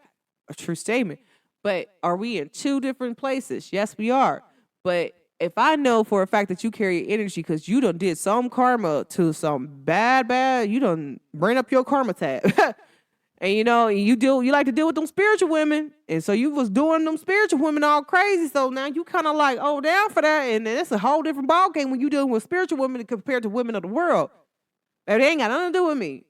A true statement. But are we in two different places? Yes, we are. But if I know for a fact that you carry energy because you done did some karma to some bad, you done bring up your karma tab. And you like to deal with them spiritual women. And so you was doing them spiritual women all crazy. So now you kind of like, oh, down for that. And it's a whole different ballgame when you dealing with spiritual women compared to women of the world. And they ain't got nothing to do with me.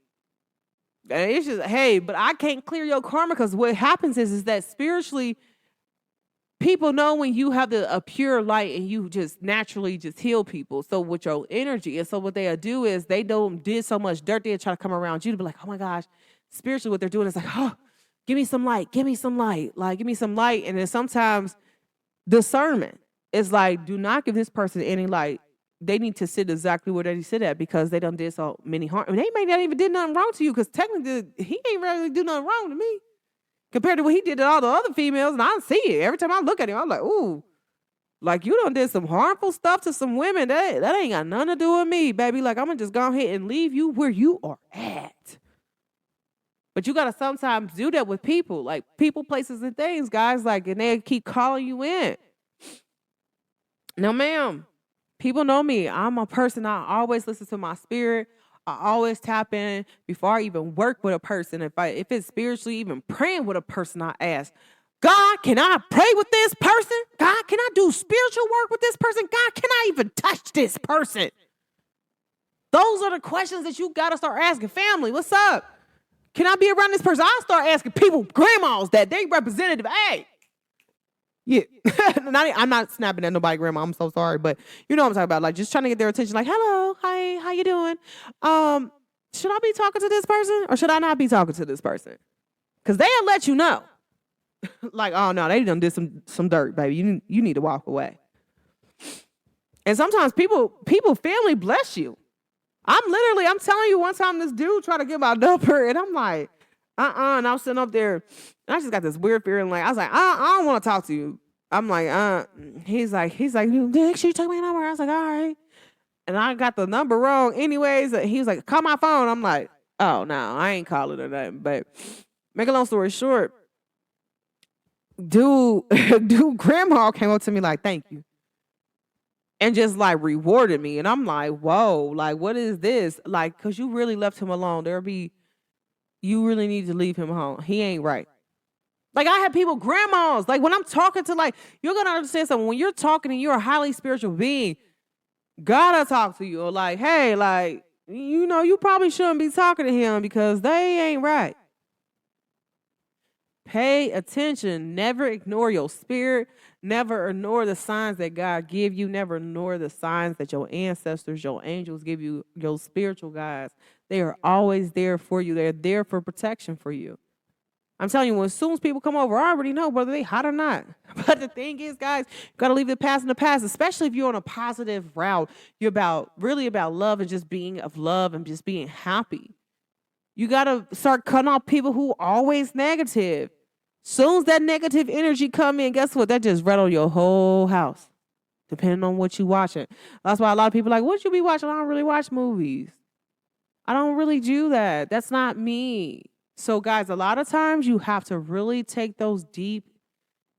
And it's just, hey, but I can't clear your karma because what happens is that spiritually, people know when you have a pure light and you just naturally just heal people. So with your energy. And so what they'll do is they did so much dirt, they'll try to come around you to be like, oh my gosh, spiritually what they're doing is like, oh, give me some light. Like, give me some light. And then sometimes discernment. It's like, do not give this person any, like, they need to sit exactly where they sit at because they done did so many harm. I mean, they may not even did nothing wrong to you because technically he ain't really do nothing wrong to me compared to what he did to all the other females. And I don't see it. Every time I look at him, I'm like, ooh, like you done did some harmful stuff to some women. That ain't got nothing to do with me, baby. Like, I'm going to just go ahead and leave you where you are at. But you got to sometimes do that with people, like people, places, and things, guys. Like, and they keep calling you in. No, ma'am. People know me. I'm a person. I always listen to my spirit. I always tap in before I even work with a person. If it's spiritually even praying with a person, I ask, God, can I pray with this person? God, can I do spiritual work with this person? God, can I even touch this person? Those are the questions that you got to start asking. Family, what's up? Can I be around this person? I'll start asking people, grandmas, that they representative. Hey, yeah. I'm not snapping at nobody, grandma. I'm so sorry. But you know what I'm talking about. Like, just trying to get their attention. Like, hello, hi, how you doing? Should I be talking to this person or should I not be talking to this person? Because they'll let you know. Like, oh, no, they done did some dirt, baby. You need to walk away. And sometimes people, family bless you. I'm telling you, one time this dude tried to get my number, and I'm like, and I was sitting up there, and I just got this weird feeling. Like, I was like, I don't want to talk to you. I'm like, he's like, Dick, she took my number. I was like, all right. And I got the number wrong. Anyways, he was like, call my phone. I'm like, oh, no, I ain't calling her nothing. But make a long story short, dude, grandma came up to me like, thank you. And just like rewarded me. And I'm like, whoa, like, what is this? Like, because you really left him alone. You really need to leave him home. He ain't right. Like, I have people, grandmas, like when I'm talking to, like, you're going to understand something. When you're talking and you're a highly spiritual being, gotta talk to you. Or like, hey, like, you probably shouldn't be talking to him because they ain't right. Pay attention. Never ignore your spirit. Never ignore the signs that God give you. Never ignore the signs that your ancestors, your angels give you, your spiritual guides. They are always there for you. They're there for protection for you. I'm telling you, as soon as people come over, I already know whether they hot or not. But the thing is, guys, you got to leave the past in the past, especially if you're on a positive route. You're really about love and just being of love and just being happy. You got to start cutting off people who are always negative. Soon as that negative energy come in, guess what? That just rattle your whole house, depending on what you watching. That's why a lot of people are like, what you be watching? I don't really watch movies. I don't really do that. That's not me. So, guys, a lot of times you have to really take those deep,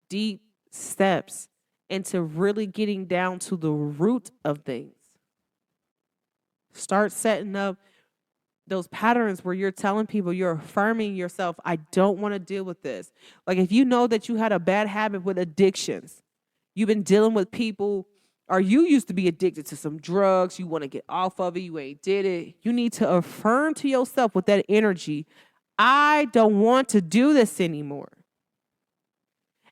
deep steps into really getting down to the root of things. Start setting up those patterns where you're telling people, you're affirming yourself, I don't want to deal with this. Like, if you know that you had a bad habit with addictions, you've been dealing with people, or you used to be addicted to some drugs, you want to get off of it, you ain't did it. You need to affirm to yourself with that energy, I don't want to do this anymore.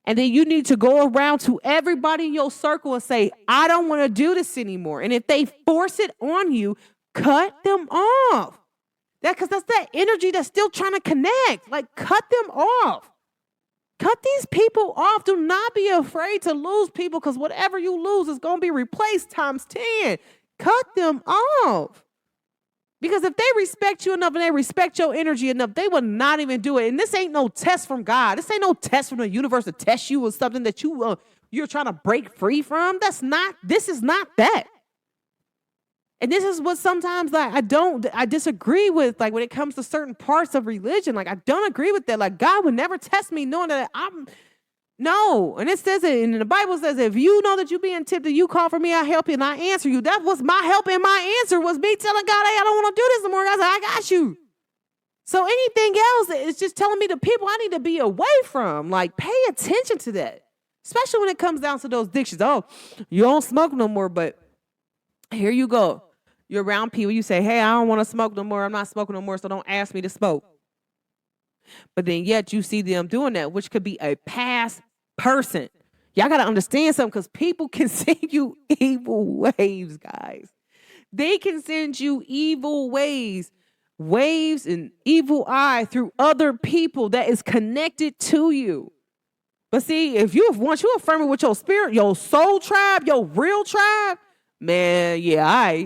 And then you need to go around to everybody in your circle and say, I don't want to do this anymore. And if they force it on you, cut them off. Because that's that energy that's still trying to connect. Like, cut them off. Cut these people off. Do not be afraid to lose people, because whatever you lose is going to be replaced times 10. Cut them off. Because if they respect you enough and they respect your energy enough, they will not even do it. And this ain't no test from God. This ain't no test from the universe to test you with something that you're trying to break free from. This is not that. And this is what sometimes I disagree with, like when it comes to certain parts of religion. Like, I don't agree with that. Like, God would never test me knowing that no. And it says it, and the Bible says, if you know that you're being tempted, you call for me, I help you, and I answer you. That was my help, and my answer was me telling God, hey, I don't want to do this anymore. God said, I got you. So anything else is just telling me the people I need to be away from. Like, pay attention to that. Especially when it comes down to those addictions. Oh, you don't smoke no more, but here you go. You're around people, you say, hey, I don't want to smoke no more. I'm not smoking no more, so don't ask me to smoke. But then yet you see them doing that, which could be a past person. Y'all got to understand something, because people can send you evil waves, guys. They can send you evil waves and evil eye through other people that is connected to you. But see, if you once you affirm it with your spirit, your soul tribe, your real tribe, man, yeah,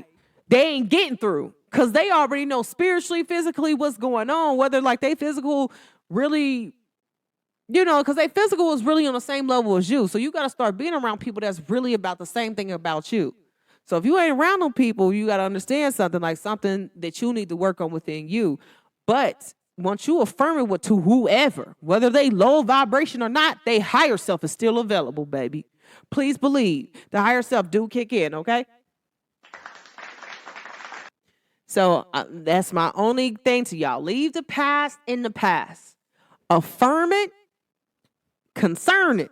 they ain't getting through. Cause they already know spiritually, physically what's going on, whether like they physical really, because they physical is really on the same level as you. So you gotta start being around people that's really about the same thing about you. So if you ain't around them people, you gotta understand something that you need to work on within you. But once you affirm it to whoever, whether they low vibration or not, they higher self is still available, baby. Please believe the higher self do kick in, okay? So that's my only thing to y'all. Leave the past in the past. Affirm it, concern it.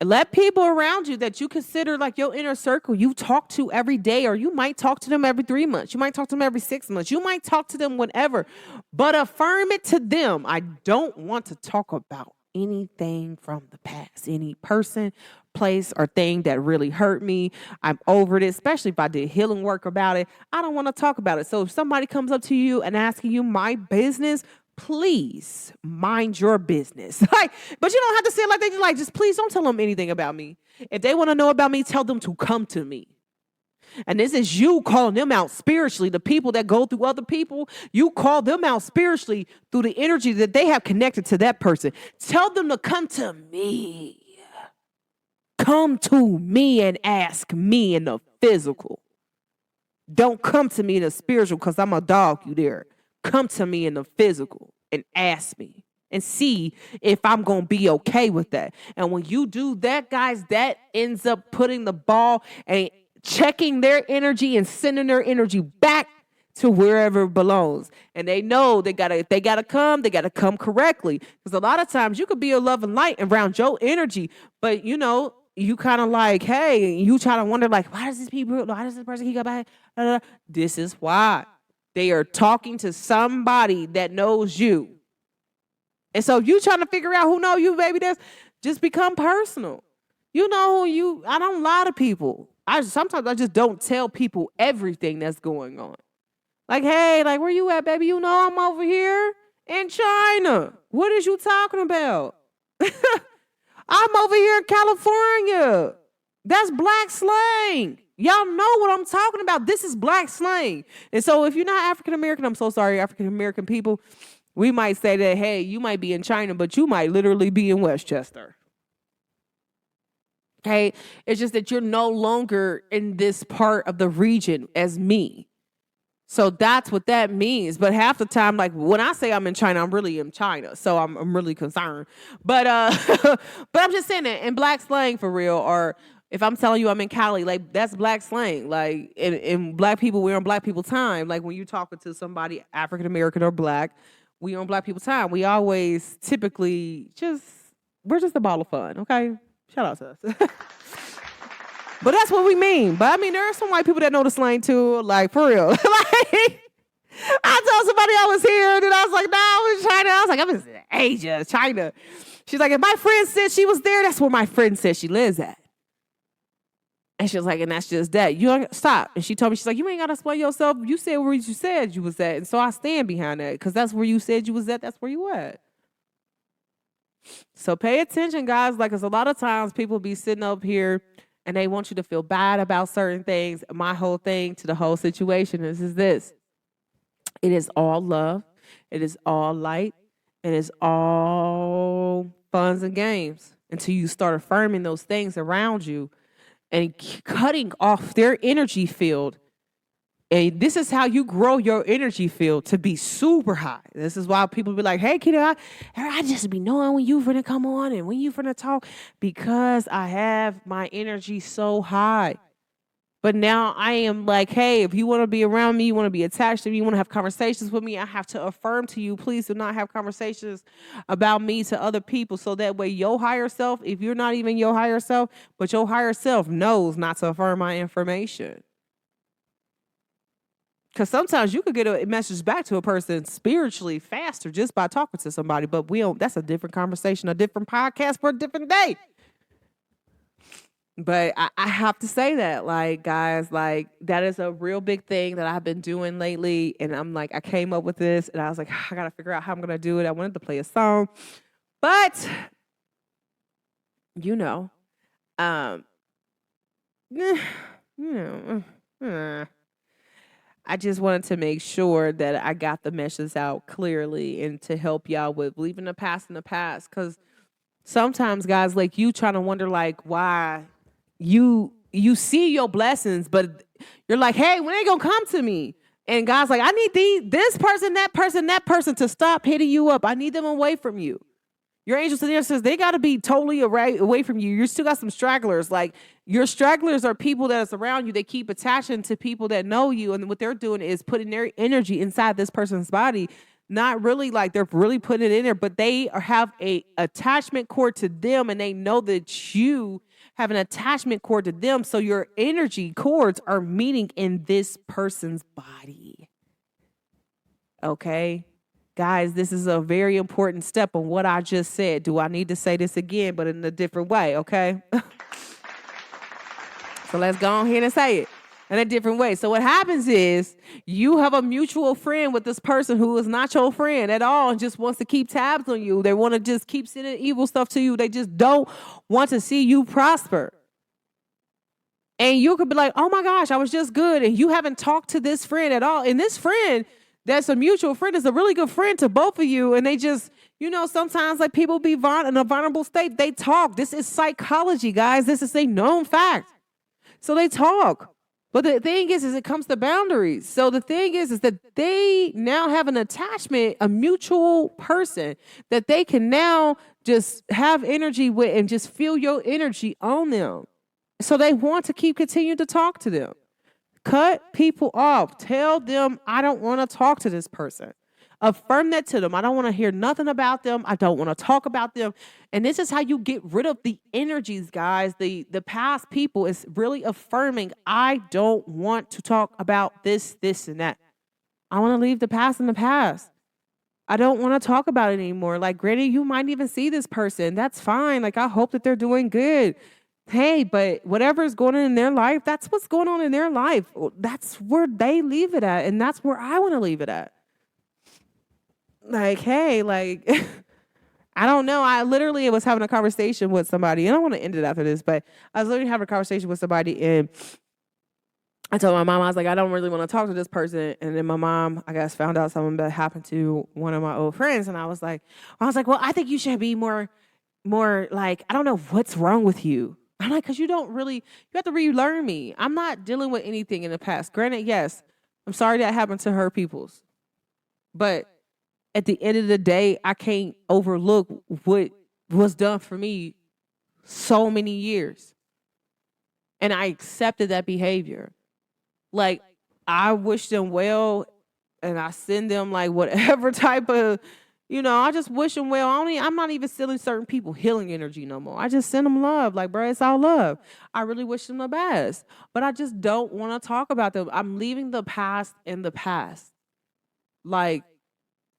Let people around you that you consider like your inner circle you talk to every day, or you might talk to them every 3 months. You might talk to them every 6 months. You might talk to them whenever, but affirm it to them. I don't want to talk about anything from the past, any person, place, or thing that really hurt me. I'm over it, especially if I did healing work about it. I don't want to talk about it. So if somebody comes up to you and asking you my business, please mind your business. Like, but you don't have to say it like they just please don't tell them anything about me. If they want to know about me, tell them to come to me. And this is you calling them out spiritually. The people that go through other people, you call them out spiritually through the energy that they have connected to that person. Tell them to come to me. Come to me and ask me in the physical. Don't come to me in the spiritual because I'm a dog you there. Come to me in the physical and ask me and see if I'm going to be okay with that. And when you do that, guys, that ends up putting the ball and checking their energy and sending their energy back to wherever it belongs. And they know if they gotta come correctly. Because a lot of times you could be a love and light around your energy, but you kind of like, hey, you try to wonder like, why does this person keep back? This is why. They are talking to somebody that knows you. And so you trying to figure out who know you, baby, just become personal. You know who you, I don't lie to people. Sometimes I just don't tell people everything that's going on. Like, hey, like, where you at, baby? You know I'm over here in China. What is you talking about? I'm over here in California. That's black slang. Y'all know what I'm talking about. This is black slang. And so if you're not African American, I'm so sorry, African American people, we might say that, hey, you might be in China, but you might literally be in Westchester. Okay? It's just that you're no longer in this part of the region as me. So that's what that means. But half the time, like when I say I'm in China, I'm really in China. So I'm really concerned. But but I'm just saying that in black slang for real, or if I'm telling you I'm in Cali, like that's black slang. Like in black people, we're on black people time. Like when you're talking to somebody African American or black, we on black people time. We always typically we're just a ball of fun, okay? Shout out to us. But that's what we mean. But I mean, there are some white people that know the slang too, like for real. Like I told somebody I was here, and then I was like, no, I'm in China. I was like, I'm in Asia, China. She's like, if my friend said she was there, that's where my friend said she lives at. And she was like, and that's just that. You don't stop. And she told me, she's like, you ain't got to explain yourself. You said where you said you was at. And so I stand behind that because that's where you said you was at. That's where you at. So pay attention, guys. Like, because a lot of times people be sitting up here and they want you to feel bad about certain things. My whole thing to the whole situation is this. It is all love. It is all light. It is all fun and games until you start affirming those things around you and cutting off their energy field. And this is how you grow your energy field to be super high. This is why people be like, hey, kiddo, I just be knowing when you finna come on and when you finna talk because I have my energy so high. But now I am like, hey, if you want to be around me, you want to be attached to me, you want to have conversations with me, I have to affirm to you, please do not have conversations about me to other people. So that way your higher self, if you're not even your higher self, but your higher self knows not to affirm my information. Because sometimes you could get a message back to a person spiritually faster just by talking to somebody. But that's a different conversation, a different podcast for a different day. But I have to say that, like, guys, like, that is a real big thing that I've been doing lately. And I'm like, I came up with this and I was like, I got to figure out how I'm going to do it. I wanted to play a song. But you know, um, you know, I just wanted to make sure that I got the message out clearly and to help y'all with leaving the past in the past. Because sometimes, guys, like you trying to wonder, like, why you see your blessings, but you're like, hey, when they gonna come to me? And God's like, I need this person, that person to stop hitting you up. I need them away from you. Your angels and says they got to be totally away from you. You still got some stragglers. Like your stragglers are people that are around you. They keep attaching to people that know you, and what they're doing is putting their energy inside this person's body. Not really like they're really putting it in there, but they have a attachment cord to them, and they know that you have an attachment cord to them. So your energy cords are meeting in this person's body. Okay. Guys, this is a very important step on what I just said. Do I need to say this again, but in a different way? Okay. So let's go on here and say it in a different way. So what happens is you have a mutual friend with this person who is not your friend at all and just wants to keep tabs on you. They want to just keep sending evil stuff to you. They just don't want to see you prosper. And you could be like, oh my gosh, I was just good. And you haven't talked to this friend at all. And this friend that's a mutual friend is a really good friend to both of you. And they just, sometimes like people be in a vulnerable state. They talk. This is psychology, guys. This is a known fact. So they talk. But the thing is it comes to boundaries. So the thing is that they now have an attachment, a mutual person that they can now just have energy with and just feel your energy on them. So they want to continue to talk to them. Cut people off. Tell them, I don't want to talk to this person. Affirm that to them. I don't want to hear nothing about them. I don't want to talk about them. And this is how you get rid of the energies, guys. The past people is really affirming, I don't want to talk about this, and that. I want to leave the past in the past. I don't want to talk about it anymore. Like, granted, you might even see this person. That's fine. Like, I hope that they're doing good. Hey, but whatever is going on in their life, that's what's going on in their life. That's where they leave it at. And that's where I want to leave it at. Like, hey, like, I don't know. I literally was having a conversation with somebody, and I want to end it after this, but I was literally having a conversation with somebody, and I told my mom, I was like, I don't really want to talk to this person. And then my mom, I guess, found out something that happened to one of my old friends. And I was like, well, I think you should be more like, I don't know what's wrong with you. I'm like, because you have to relearn me. I'm not dealing with anything in the past. Granted, yes, I'm sorry that happened to her peoples. But at the end of the day, I can't overlook what was done for me so many years. And I accepted that behavior. Like, I wish them well, and I send them like whatever type of, I just wish them well. I'm not even sending certain people healing energy no more. I just send them love. Like, bro, it's all love. I really wish them the best. But I just don't want to talk about them. I'm leaving the past in the past. Like,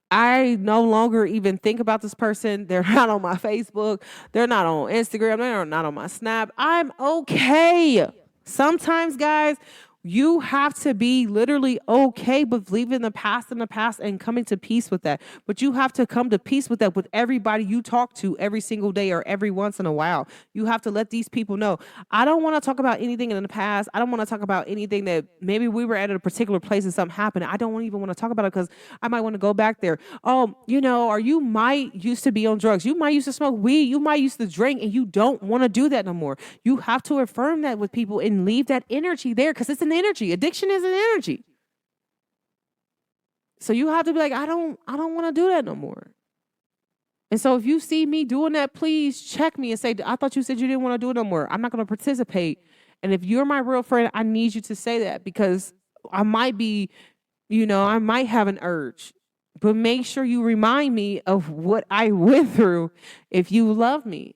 I no longer even think about this person. They're not on my Facebook. They're not on Instagram. They're not on my Snap. I'm okay. Sometimes, guys, you have to be literally okay with leaving the past in the past and coming to peace with that. But you have to come to peace with that with everybody you talk to every single day or every once in a while. You have to let these people know, I don't want to talk about anything in the past. I don't want to talk about anything that maybe we were at a particular place and something happened. I don't even want to talk about it because I might want to go back there. Oh, or you might used to be on drugs. You might used to smoke weed. You might used to drink, and you don't want to do that no more. You have to affirm that with people and leave that energy there because it's an energy. Addiction is an energy. So you have to be like, I don't want to do that no more. And so if you see me doing that, please check me and say, I thought you said you didn't want to do it no more. I'm not going to participate. And if you're my real friend, I need you to say that because I might be, I might have an urge. But make sure you remind me of what I went through if you love me.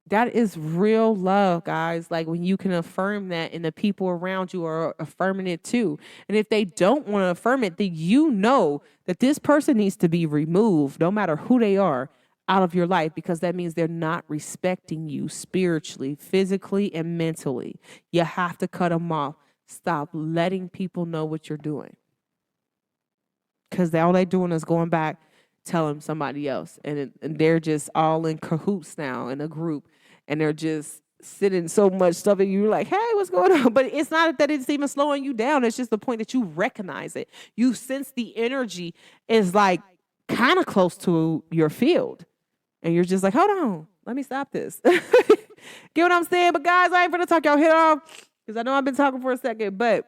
That is real love, guys. Like when you can affirm that and the people around you are affirming it too. And if they don't want to affirm it, then you know that this person needs to be removed, no matter who they are, out of your life because that means they're not respecting you spiritually, physically, and mentally. You have to cut them off. Stop letting people know what you're doing. Because all they're doing is going back, telling somebody else. And they're just all in cahoots now in a group. and they're just sitting so much stuff and you're like, hey, what's going on? But it's not that it's even slowing you down. It's just the point that you recognize it. You sense the energy is like kind of close to your field. And you're just like, hold on, let me stop this. Get what I'm saying? But guys, I ain't gonna talk y'all head off because I know I've been talking for a second, but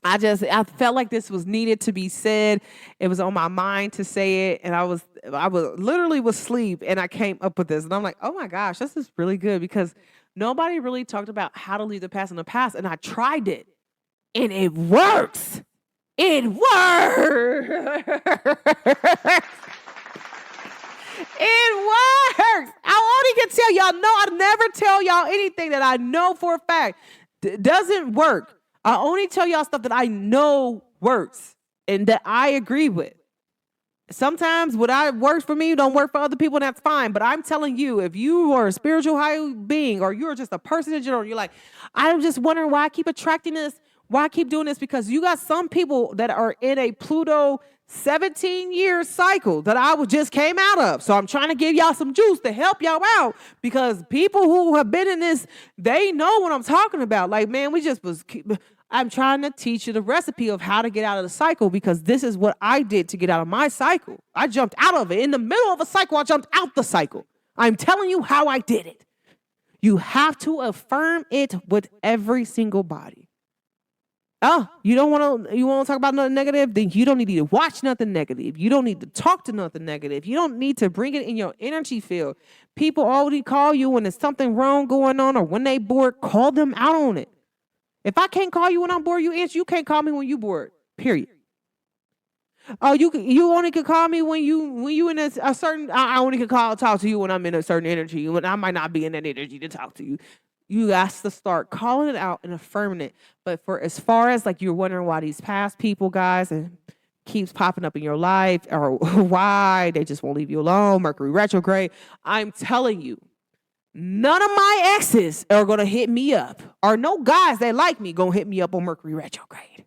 I felt like this was needed to be said. It was on my mind to say it. And I was literally was asleep and I came up with this. And I'm like, oh my gosh, this is really good because nobody really talked about how to leave the past in the past. And I tried it and it works. It works. It works. I only can tell y'all, no, I never tell y'all anything that I know for a fact doesn't work. I only tell y'all stuff that I know works and that I agree with. Sometimes what works for me don't work for other people, and that's fine. But I'm telling you, if you are a spiritual high being or you're just a person in general, you're like, I'm just wondering why I keep attracting this, why I keep doing this, because you got some people that are in a Pluto 17-year cycle that I just came out of. So I'm trying to give y'all some juice to help y'all out because people who have been in this, they know what I'm talking about. Like, man, I'm trying to teach you the recipe of how to get out of the cycle because this is what I did to get out of my cycle. I jumped out of it. In the middle of a cycle, I jumped out the cycle. I'm telling you how I did it. You have to affirm it with every single body. Oh, you want to talk about nothing negative? Then you don't need to watch nothing negative. You don't need to talk to nothing negative. You don't need to bring it in your energy field. People already call you when there's something wrong going on or when they bored. Call them out on it. If I can't call you when I'm bored, you answer. You can't call me when you bored. Period. Oh, you only can call me when you in a certain. I only can talk to you when I'm in a certain energy. When I might not be in that energy to talk to you. You got to start calling it out and affirming it. But for as far as like you're wondering why these past people, guys, and keeps popping up in your life or why they just won't leave you alone, Mercury retrograde, I'm telling you, none of my exes are going to hit me up or no guys that like me going to hit me up on Mercury retrograde.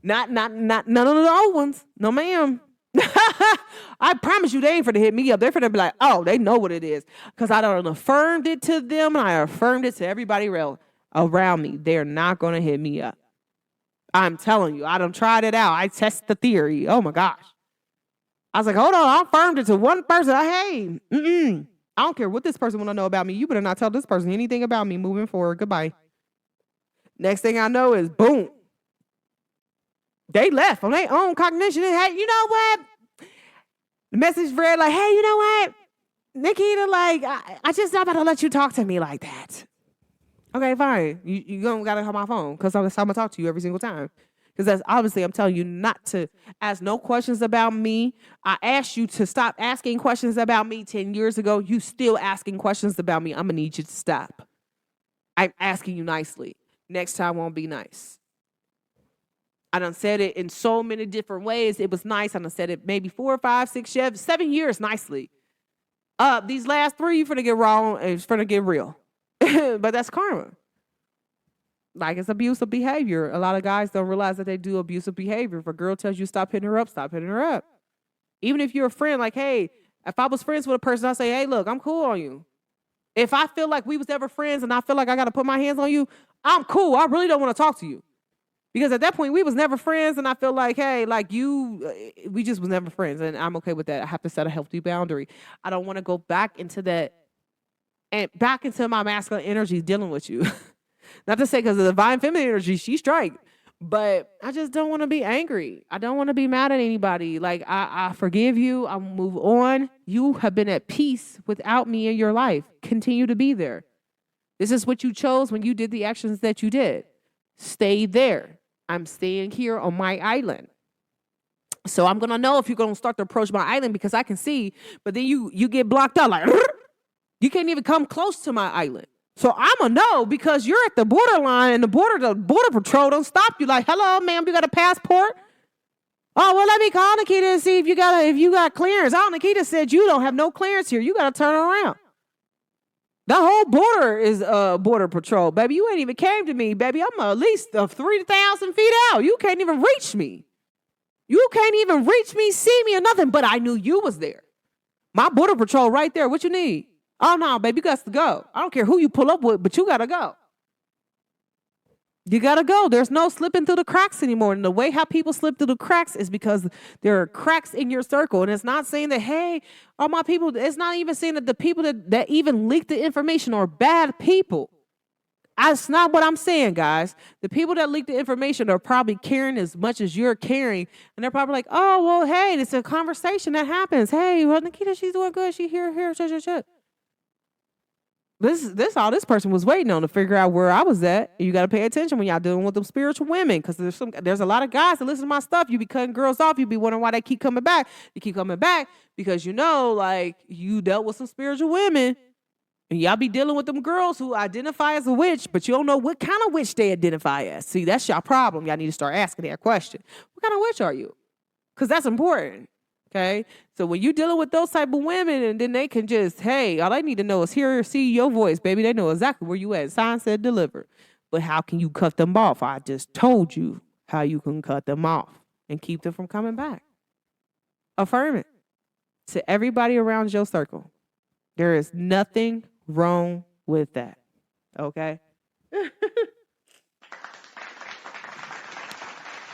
Not none of the old ones. No, ma'am. I promise you they ain't for to hit me up. They're for to be like, oh, they know what it is. Because I done affirmed it to them and I affirmed it to everybody else around me. They're not going to hit me up. I'm telling you, I done tried it out. I test the theory. Oh my gosh. I was like, hold on, I affirmed it to one person. I don't care what this person want to know about me. You better not tell this person anything about me moving forward. Goodbye. Next thing I know is boom. They left on their own cognition. Hey, you know what? The message read like, hey, you know what? Nikita, like, I just not about to let you talk to me like that. Okay, fine. You don't got to have my phone because I'm going to talk to you every single time. Because that's obviously I'm telling you not to ask no questions about me. I asked you to stop asking questions about me 10 years ago. You still asking questions about me. I'm going to need you to stop. I'm asking you nicely. Next time won't be nice. I done said it in so many different ways. It was nice. I done said it maybe 4, 5, 6, 7 years nicely. These last 3, you're finna get wrong and it's finna get real. But that's karma. Like it's abusive behavior. A lot of guys don't realize that they do abusive behavior. If a girl tells you stop hitting her up, stop hitting her up. Even if you're a friend, like, hey, if I was friends with a person, I say, hey, look, I'm cool on you. If I feel like we was ever friends and I feel like I got to put my hands on you, I'm cool. I really don't want to talk to you. Because at that point, we was never friends, and I feel like, hey, like we just was never friends, and I'm okay with that. I have to set a healthy boundary. I don't want to go back into that and back into my masculine energy dealing with you. Not to say because the divine feminine energy, she's straight, but I just don't want to be angry. I don't want to be mad at anybody. Like, I forgive you. I'll move on. You have been at peace without me in your life. Continue to be there. This is what you chose when you did the actions that you did. Stay there. I'm staying here on my island. So I'm going to know if you're going to start to approach my island because I can see, but then you get blocked out like, you can't even come close to my island. So I'm going to know because you're at the borderline and the border patrol don't stop you like, hello, ma'am, you got a passport? Oh, well, let me call Nikita and see if you got clearance. Oh, Nikita said you don't have no clearance here. You got to turn around. The whole border is border patrol, baby. You ain't even came to me, baby. I'm at least 3,000 feet out. You can't even reach me. You can't even reach me, see me, or nothing. But I knew you was there. My border patrol right there. What you need? Oh no, baby, you got to go. I don't care who you pull up with, but you gotta go. You gotta go. There's no slipping through the cracks anymore. And the way how people slip through the cracks is because there are cracks in your circle. And it's not saying that, hey, all my people, it's not even saying that the people that even leak the information are bad people. That's not what I'm saying, guys. The people that leak the information are probably caring as much as you're caring. And they're probably like, oh, well, hey, it's a conversation that happens. Hey, well, Nikita, she's doing good. She here, shut. This all this person was waiting on to figure out where I was at. You got to pay attention when y'all dealing with them spiritual women, because there's a lot of guys that listen to my stuff. You be cutting girls off. You be wondering why they keep coming back. You keep coming back because like you dealt with some spiritual women, and y'all be dealing with them girls who identify as a witch, but you don't know what kind of witch they identify as. See, that's y'all problem. Y'all need to start asking that question. What kind of witch are you? Because that's important. Okay, so when you're dealing with those type of women, and then they can just, hey, all I need to know is hear or see your voice, baby. They know exactly where you at. Sign said deliver. But how can you cut them off? I just told you how you can cut them off and keep them from coming back. Affirm it to everybody around your circle. There is nothing wrong with that. Okay?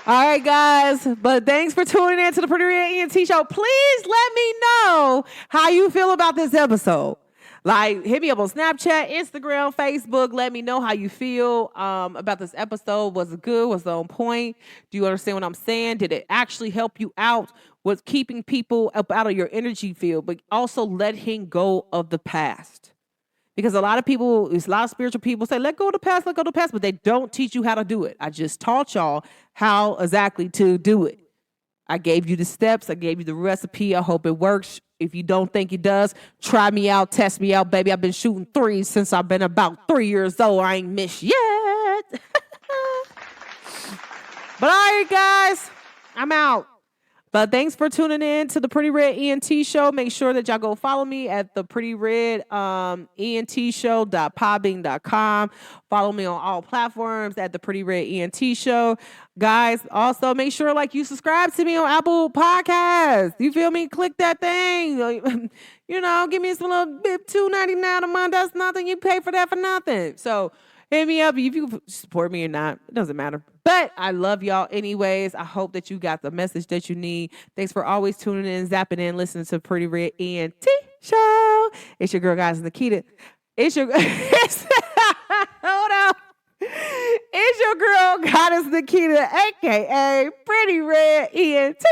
All right, guys, but thanks for tuning in to the Pretty Red ENT Show. Please let me know how you feel about this episode. Like, hit me up on Snapchat, Instagram, Facebook. Let me know how you feel about this episode. Was it good? Was it on point? Do you understand what I'm saying? Did it actually help you out with keeping people up out of your energy field, but also letting go of the past? Because a lot of spiritual people say, let go of the past, but they don't teach you how to do it. I just taught y'all how exactly to do it. I gave you the steps. I gave you the recipe. I hope it works. If you don't think it does, try me out, test me out, baby. I've been shooting threes since I've been about 3 years old. I ain't missed yet. But all right, guys, I'm out. But thanks for tuning in to the Pretty Red ENT Show. Make sure that y'all go follow me at the Pretty Red ENTshow.podbean.com. Follow me on all platforms at the Pretty Red ENT Show. Guys, also make sure you subscribe to me on Apple Podcasts. You feel me? Click that thing. Give me some little bit, $2.99 a month. That's nothing. You pay for that for nothing. So hit me up if you support me or not. It doesn't matter. But I love y'all anyways. I hope that you got the message that you need. Thanks for always tuning in, zapping in, listening to Pretty Red ENT Show. It's your girl, guys, Nikita. Hold on. It's your girl, Goddess Nikita, a.k.a. Pretty Red ENT.